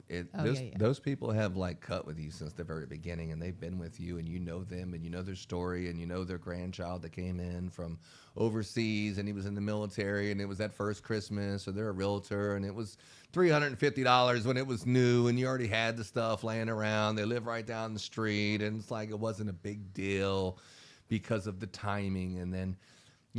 those people have like cut with you since the very beginning, and they've been with you, and you know them, and you know their story, and you know their grandchild that came in from overseas and he was in the military, and it was that first Christmas, or they're a realtor and it was $350 when it was new, and you already had the stuff laying around. They live right down the street, and it's like it wasn't a big deal because of the timing. And then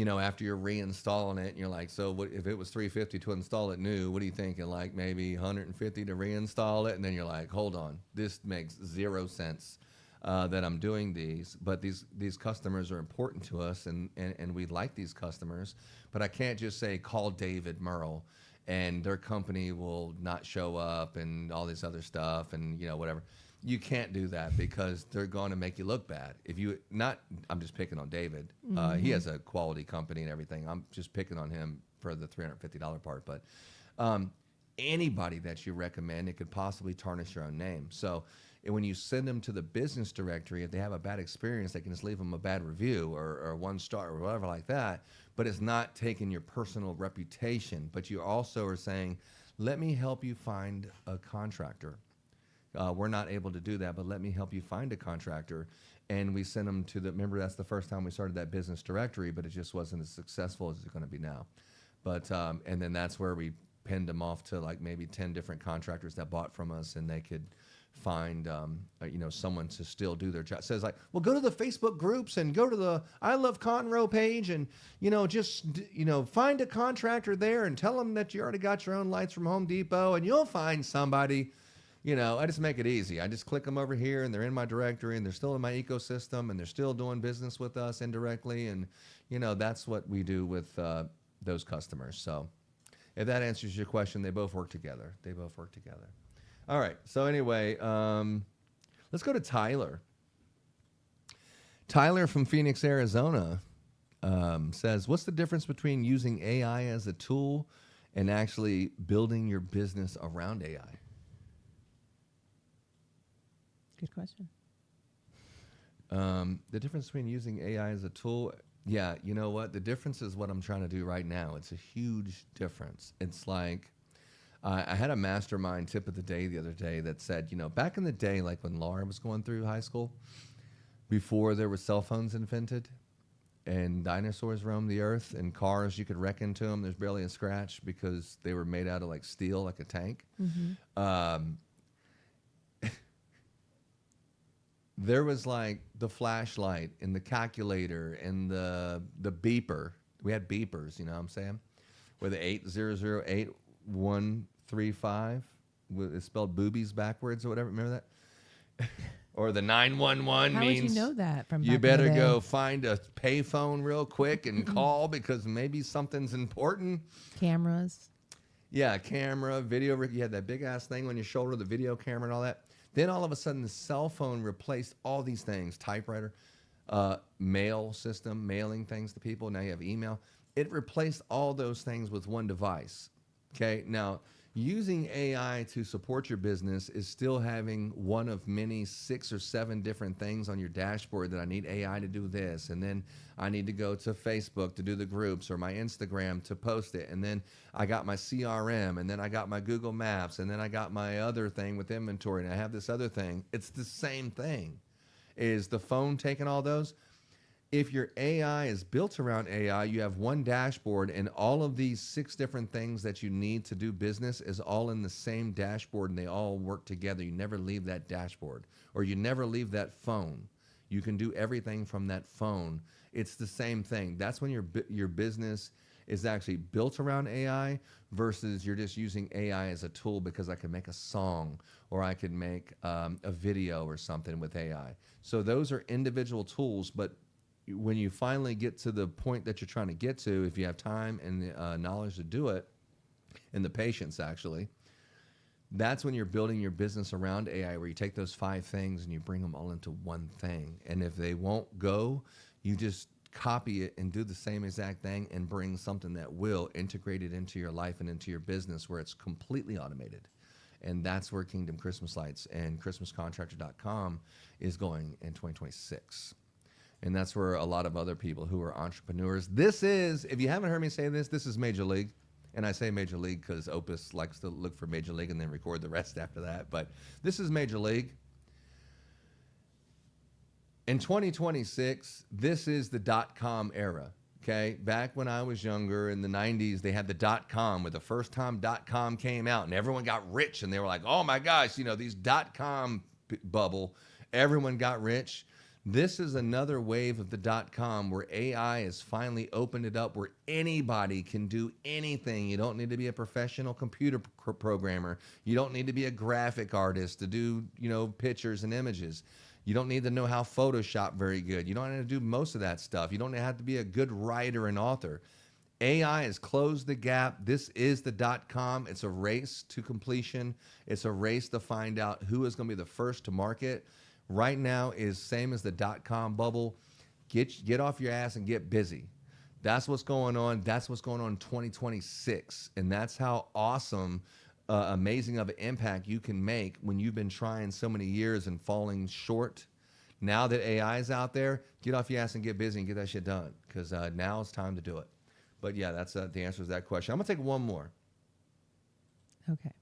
after you're reinstalling it, and you're like, so what if it was $350 to install it new? What are you thinking? Like maybe $150 to reinstall it? And then you're like, hold on, this makes 0 sense that I'm doing these. But these customers are important to us, and we like these customers. But I can't just say call David Merle and their company will not show up and all this other stuff and whatever. You can't do that because they're going to make you look bad. I'm just picking on David. He has a quality company and everything. I'm just picking on him for the $350 part. But anybody that you recommend, it could possibly tarnish your own name. So when you send them to the business directory, if they have a bad experience, they can just leave them a bad review or 1 star or whatever like that. But it's not taking your personal reputation. But you also are saying, let me help you find a contractor. We're not able to do that, but let me help you find a contractor. And we send them to remember that's the first time we started that business directory, but it just wasn't as successful as it's going to be now. But, and then that's where we pinned them off to like maybe 10 different contractors that bought from us, and they could find, someone to still do their job. It says like, well, go to the Facebook groups and go to the I Love Conroe page and, find a contractor there and tell them that you already got your own lights from Home Depot, and you'll find somebody. I just make it easy. I just click them over here, and they're in my directory, and they're still in my ecosystem, and they're still doing business with us indirectly. And, that's what we do with those customers. So if that answers your question, they both work together. They both work together. All right. So anyway, let's go to Tyler. Tyler from Phoenix, Arizona says, what's the difference between using AI as a tool and actually building your business around AI? Good question. The difference between using AI as a tool, yeah, you know what? The difference is what I'm trying to do right now. It's a huge difference. It's like, I had a mastermind tip of the day the other day that said, you know, back in the day, like when Laura was going through high school, before there were cell phones invented and dinosaurs roamed the earth and cars, you could wreck into them. There's barely a scratch because they were made out of like steel, like a tank. There was like the flashlight and the calculator and the beeper. We had beepers, you know what I'm saying? Where the 8008135 is spelled boobies backwards or whatever. Remember that? Or the 911 How means would you know that from you back in the better day? go find a payphone real quick and call because maybe something's important. Cameras. Yeah, camera, video. You had that big ass thing on your shoulder, the video camera and all that. Then all of a sudden, the cell phone replaced all these things: typewriter, mail system, mailing things to people. Now you have email. It replaced all those things with one device. Okay, now using AI to support your business is still having one of many 6 or 7 different things on your dashboard that I need AI to do this, and then I need to go to Facebook to do the groups or my Instagram to post it, and then I got my CRM, and then I got my Google Maps, and then I got my other thing with inventory, and I have this other thing. It's the same thing. Is the phone taking all those? If your AI is built around AI, you have one dashboard, and all of these 6 different things that you need to do business is all in the same dashboard, and they all work together. You never leave that dashboard, or you never leave that phone. You can do everything from that phone. It's the same thing. That's when your business is actually built around AI versus you're just using AI as a tool because I can make a song or I could make a video or something with AI. So those are individual tools, but when you finally get to the point that you're trying to get to, if you have time and the knowledge to do it, and the patience actually, that's when you're building your business around AI, where you take those 5 things and you bring them all into one thing. And if they won't go, you just copy it and do the same exact thing and bring something that will integrate it into your life and into your business where it's completely automated. And that's where Kingdom Christmas Lights and ChristmasContractor.com is going in 2026. And that's where a lot of other people who are entrepreneurs. This is, if you haven't heard me say this, this is Major League. And I say Major League because Opus likes to look for Major League and then record the rest after that. But this is Major League. In 2026, this is the .com era. Okay, back when I was younger in the 90s, they had the .com, where the first time .com came out and everyone got rich and they were like, oh my gosh, you know, these .com bubble, everyone got rich. This is another wave of the .com where AI has finally opened it up where anybody can do anything. You don't need to be a professional computer programmer. You don't need to be a graphic artist to do, you know, pictures and images. You don't need to know how Photoshop very good. You don't have to do most of that stuff. You don't have to be a good writer and author. AI has closed the gap. This is the .com. It's a race to completion. It's a race to find out who is going to be the first to market. Right now is same as the .com bubble. Get off your ass and get busy. That's what's going on. That's what's going on in 2026. And that's how awesome, amazing of an impact you can make when you've been trying so many years and falling short. Now that AI is out there, get off your ass and get busy and get that shit done, because now it's time to do it. But yeah, that's the answer to that question. I'm going to take one more. Okay.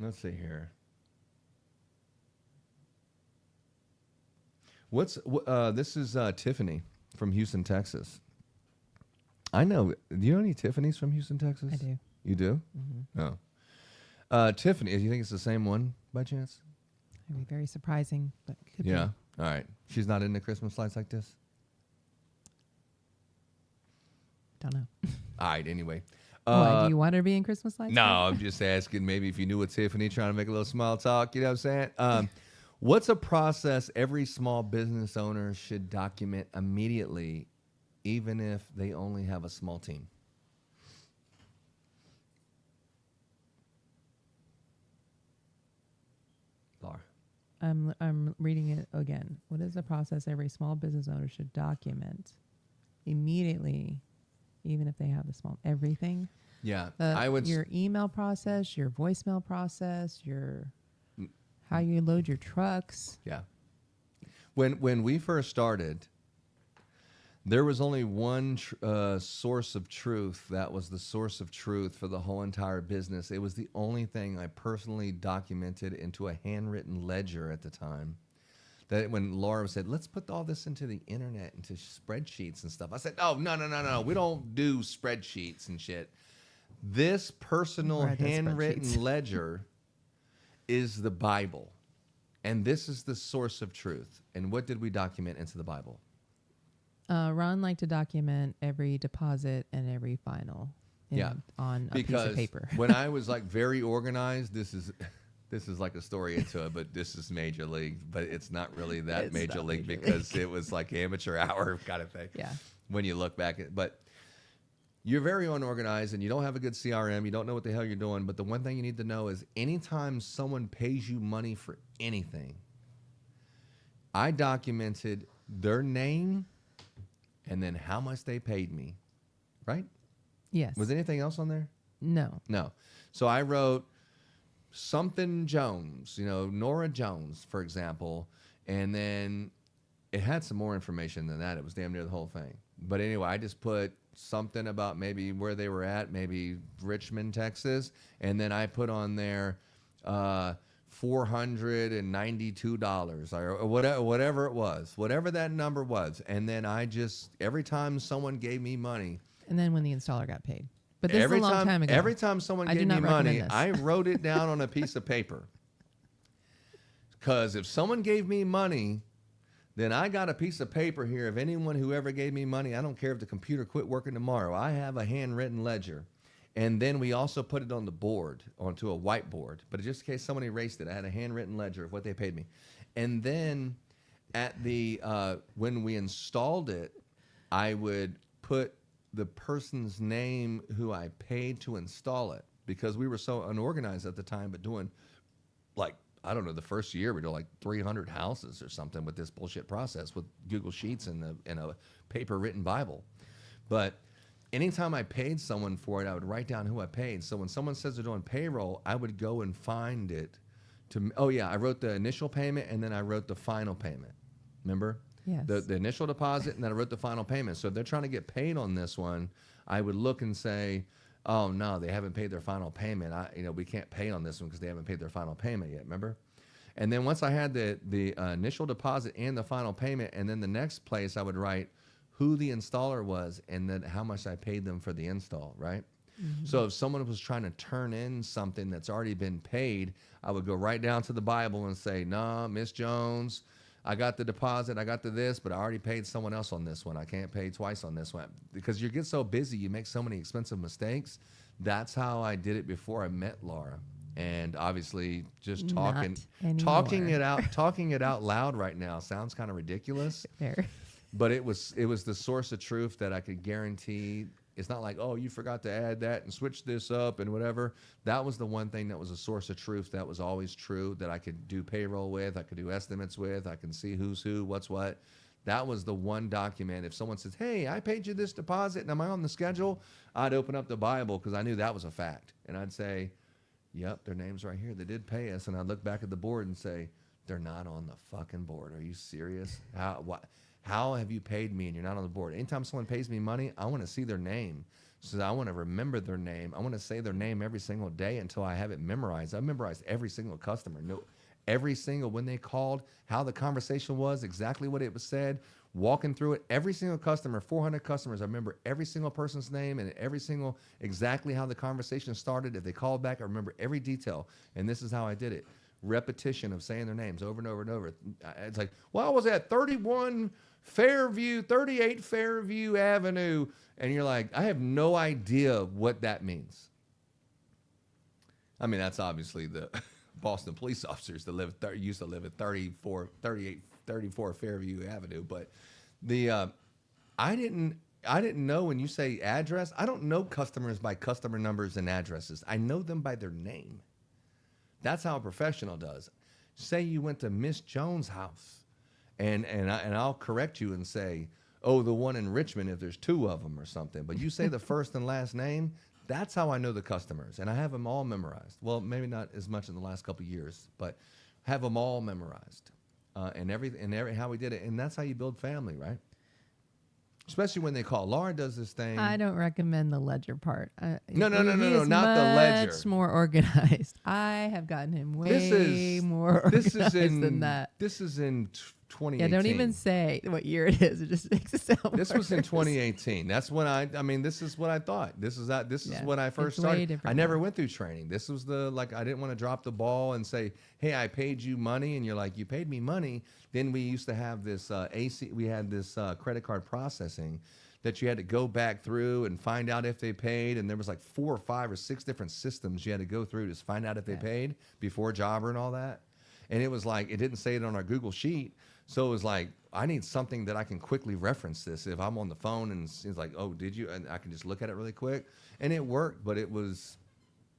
Let's see here. This is Tiffany from Houston, Texas. I know. Do you know any Tiffany's from Houston, Texas? I do. You do? Mm-hmm. Oh. Tiffany, do you think it's the same one by chance? It'd be very surprising, but could be. Yeah. All right. She's not into Christmas lights like this? Don't know. All right. Anyway. Why, do you want her to be in Christmas lights? No, I'm just asking maybe if you knew what Tiffany, trying to make a little small talk, you know what I'm saying? What's a process every small business owner should document immediately even if they only have a small team. Laura. I'm reading it again. What is the process every small business owner should document immediately, even if they have the small everything? Yeah, I would. Your email process, your voicemail process, your how you load your trucks. Yeah. When we first started, there was only one source of truth that was the source of truth for the whole entire business. It was the only thing I personally documented into a handwritten ledger at the time. That when Laura said, let's put all this into the internet, into spreadsheets and stuff, I said, oh, no. We don't do spreadsheets and shit. This personal handwritten ledger is the Bible. And this is the source of truth. And what did we document into the Bible? Ron liked to document every deposit and every final on a piece of paper. When I was like very organized, this is like a story into it, but this is major league, but it's not really that It's major not league major because it was like amateur hour kind of thing. Yeah. When you look back at, but you're very unorganized and you don't have a good CRM. You don't know what the hell you're doing. But the one thing you need to know is anytime someone pays you money for anything, I documented their name and then how much they paid me, right? Yes. Was anything else on there? No. No. So I wrote something Jones, Nora Jones, for example, and then it had some more information than that. It was damn near the whole thing. But anyway, I just put something about maybe where they were at, maybe Richmond, Texas, and then I put on there $492 or whatever it was, whatever that number was. And then I just, every time someone gave me money. And then when the installer got paid. But this is a long time ago. Every time someone gave me money, this. I wrote it down on a piece of paper. Because if someone gave me money, then I got a piece of paper here. If anyone who ever gave me money, I don't care if the computer quit working tomorrow, I have a handwritten ledger. And then we also put it on the board, onto a whiteboard. But just in case someone erased it, I had a handwritten ledger of what they paid me. And then at the when we installed it, I would put the person's name who I paid to install it, because we were so unorganized at the time, but doing like, I don't know, the first year we did like 300 houses or something with this bullshit process with Google Sheets and a paper written Bible. But anytime I paid someone for it, I would write down who I paid. So when someone says they're doing payroll, I would go and find it. I wrote the initial payment and then I wrote the final payment. Remember? Yes. The initial deposit and then I wrote the final payment. So if they're trying to get paid on this one, I would look and say, oh no, they haven't paid their final payment. We can't pay on this one because they haven't paid their final payment yet. Remember? And then once I had the initial deposit and the final payment, and then the next place I would write who the installer was and then how much I paid them for the install, right? Mm-hmm. So if someone was trying to turn in something that's already been paid, I would go right down to the Bible and say, nah, Miss Jones, I got the deposit, I got the this, but I already paid someone else on this one. I can't pay twice on this one. Because you get so busy, you make so many expensive mistakes. That's how I did it before I met Laura. And obviously just talking it out loud right now sounds kind of ridiculous. Fair. But it was the source of truth that I could guarantee. It's not like, oh, you forgot to add that and switch this up and whatever. That was the one thing that was a source of truth that was always true, that I could do payroll with, I could do estimates with, I can see who's who, what's what. That was the one document. If someone says, hey, I paid you this deposit and am I on the schedule? I'd open up the Bible because I knew that was a fact. And I'd say, yep, their name's right here. They did pay us. And I'd look back at the board and say, they're not on the fucking board. Are you serious? How have you paid me and you're not on the board? Anytime someone pays me money, I want to see their name. So I want to remember their name. I want to say their name every single day until I have it memorized. I memorized every single customer. Every single, when they called, how the conversation was, exactly what it was said, walking through it. Every single customer, 400 customers, I remember every single person's name and exactly how the conversation started. If they called back, I remember every detail. And this is how I did it. Repetition of saying their names over and over and over. It's like, well, I was at 38 Fairview Avenue. And you're like, I have no idea what that means. I mean, that's obviously the Boston police officers that used to live at 34 Fairview Avenue. But I I didn't know when you say address, I don't know customers by customer numbers and addresses. I know them by their name. That's how a professional does. Say you went to Miss Jones' house, and I'll correct you and say, oh, the one in Richmond if there's two of them or something. But you say the first and last name, that's how I know the customers. And I have them all memorized. Well, maybe not as much in the last couple of years, but have them all memorized. And how we did it. And that's how you build family, right? Especially when they call. Laura does this thing. I don't recommend the ledger part. No, not the ledger. Much more organized. I have gotten him way more organized than that. This is in 2018. Yeah, don't even say what year it is. It just makes it sound This was in 2018. That's when I mean, this is what I thought. This is when I first started. I never went through training. This was I didn't want to drop the ball and say, hey, I paid you money. And you're like, you paid me money. Then we used to have this we had this credit card processing that you had to go back through and find out if they paid. And there was like 4 or 5 or 6 different systems you had to go through to find out if they paid before Jobber and all that. And it was like, it didn't say it on our Google Sheet. So it was like, I need something that I can quickly reference this. If I'm on the phone and it's like, oh, did you? And I can just look at it really quick. And it worked, but it was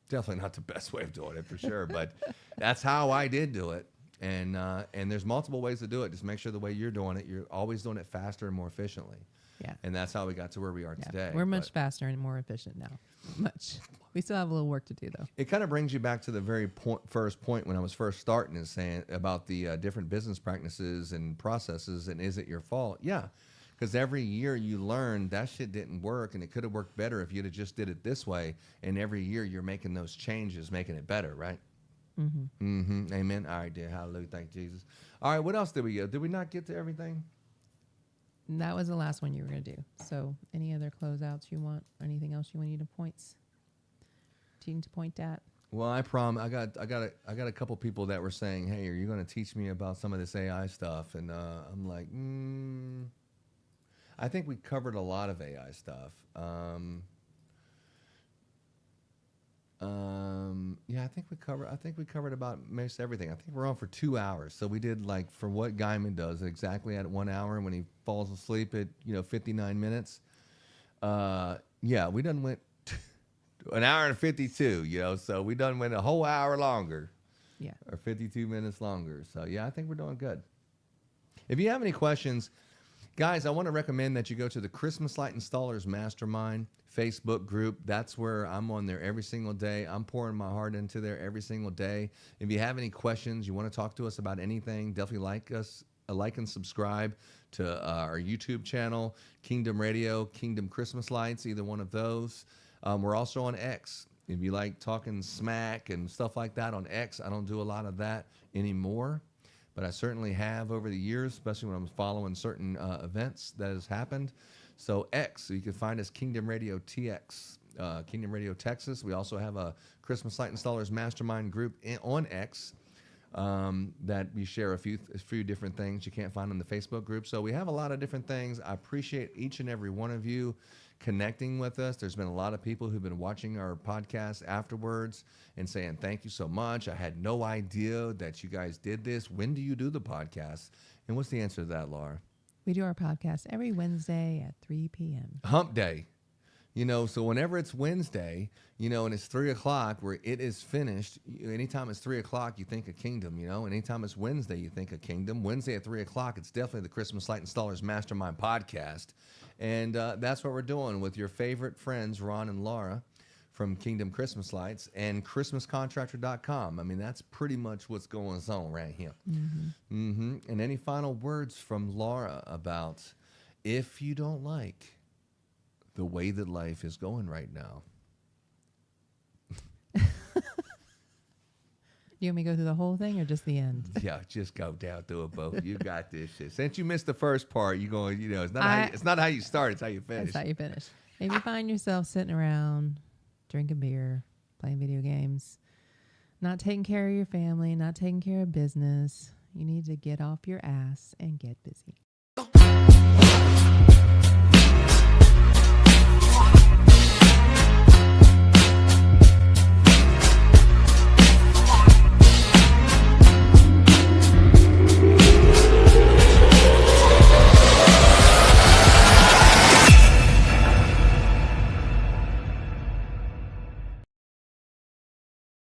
definitely not the best way of doing it for sure. But that's how I did do it. And there's multiple ways to do it. Just make sure the way you're doing it, you're always doing it faster and more efficiently. Yeah. And that's how we got to where we are today. We're much faster and more efficient now. Much. We still have a little work to do, though. It kind of brings you back to the very first point when I was first starting and saying about the different business practices and processes, and is it your fault? Yeah, because every year you learn that shit didn't work, and it could have worked better if you'd have just did it this way. And every year you're making those changes, making it better, right? Mm-hmm. Mm-hmm. Amen. All right, dear. Hallelujah. Thank Jesus. All right, what else did we get? Did we not get to everything? That was the last one you were going to do. So any other closeouts you want? Or anything else you need to point at? Well, I promise. I got a couple people that were saying, "Hey, are you going to teach me about some of this AI stuff?" And I'm like, I think we covered a lot of AI stuff. Yeah, I think we covered about most everything. I think we're on for 2 hours. So we did like for what Guyman does exactly at 1 hour, and when he falls asleep at 59 minutes. Yeah, we done went an hour and 52. So we done went a whole hour longer. Yeah, or 52 minutes longer. So yeah, I think we're doing good. If you have any questions, guys, I want to recommend that you go to the Christmas Light Installers Mastermind Facebook group. That's where I'm on there every single day. I'm pouring my heart into there every single day. If you have any questions, you want to talk to us about anything, definitely like and subscribe to our YouTube channel, Kingdom Radio, Kingdom Christmas Lights, either one of those. We're also on X. If you like talking smack and stuff like that on X, I don't do a lot of that anymore. But I certainly have over the years, especially when I'm following certain events that has happened. So X, so you can find us Kingdom Radio TX, Kingdom Radio Texas. We also have a Christmas Light Installers Mastermind group on X that we share a few different things you can't find on the Facebook group. So we have a lot of different things. I appreciate each and every one of you connecting with us. There's been a lot of people who've been watching our podcast afterwards and saying, thank you so much. I had no idea that you guys did this. When do you do the podcast? And what's the answer to that, Laura? we do our podcast every Wednesday at 3 p.m. Hump day. So whenever it's Wednesday, and it's 3 o'clock where it is finished, anytime it's 3 o'clock, you think of Kingdom, anytime it's Wednesday, you think of Kingdom. Wednesday at 3 o'clock, it's definitely the Christmas Light Installers Mastermind podcast. And that's what we're doing with your favorite friends, Ron and Laura from Kingdom Christmas Lights and ChristmasContractor.com. I mean, that's pretty much what's going on right here. Mm-hmm. And any final words from Laura about if you don't like the way that life is going right now? You want me to go through the whole thing or just the end? Yeah, just go down through it both. You got this shit. Since you missed the first part, you're going, it's not how you start, it's how you finish. That's how you finish. If you find yourself sitting around, drinking beer, playing video games, not taking care of your family, not taking care of business, you need to get off your ass and get busy.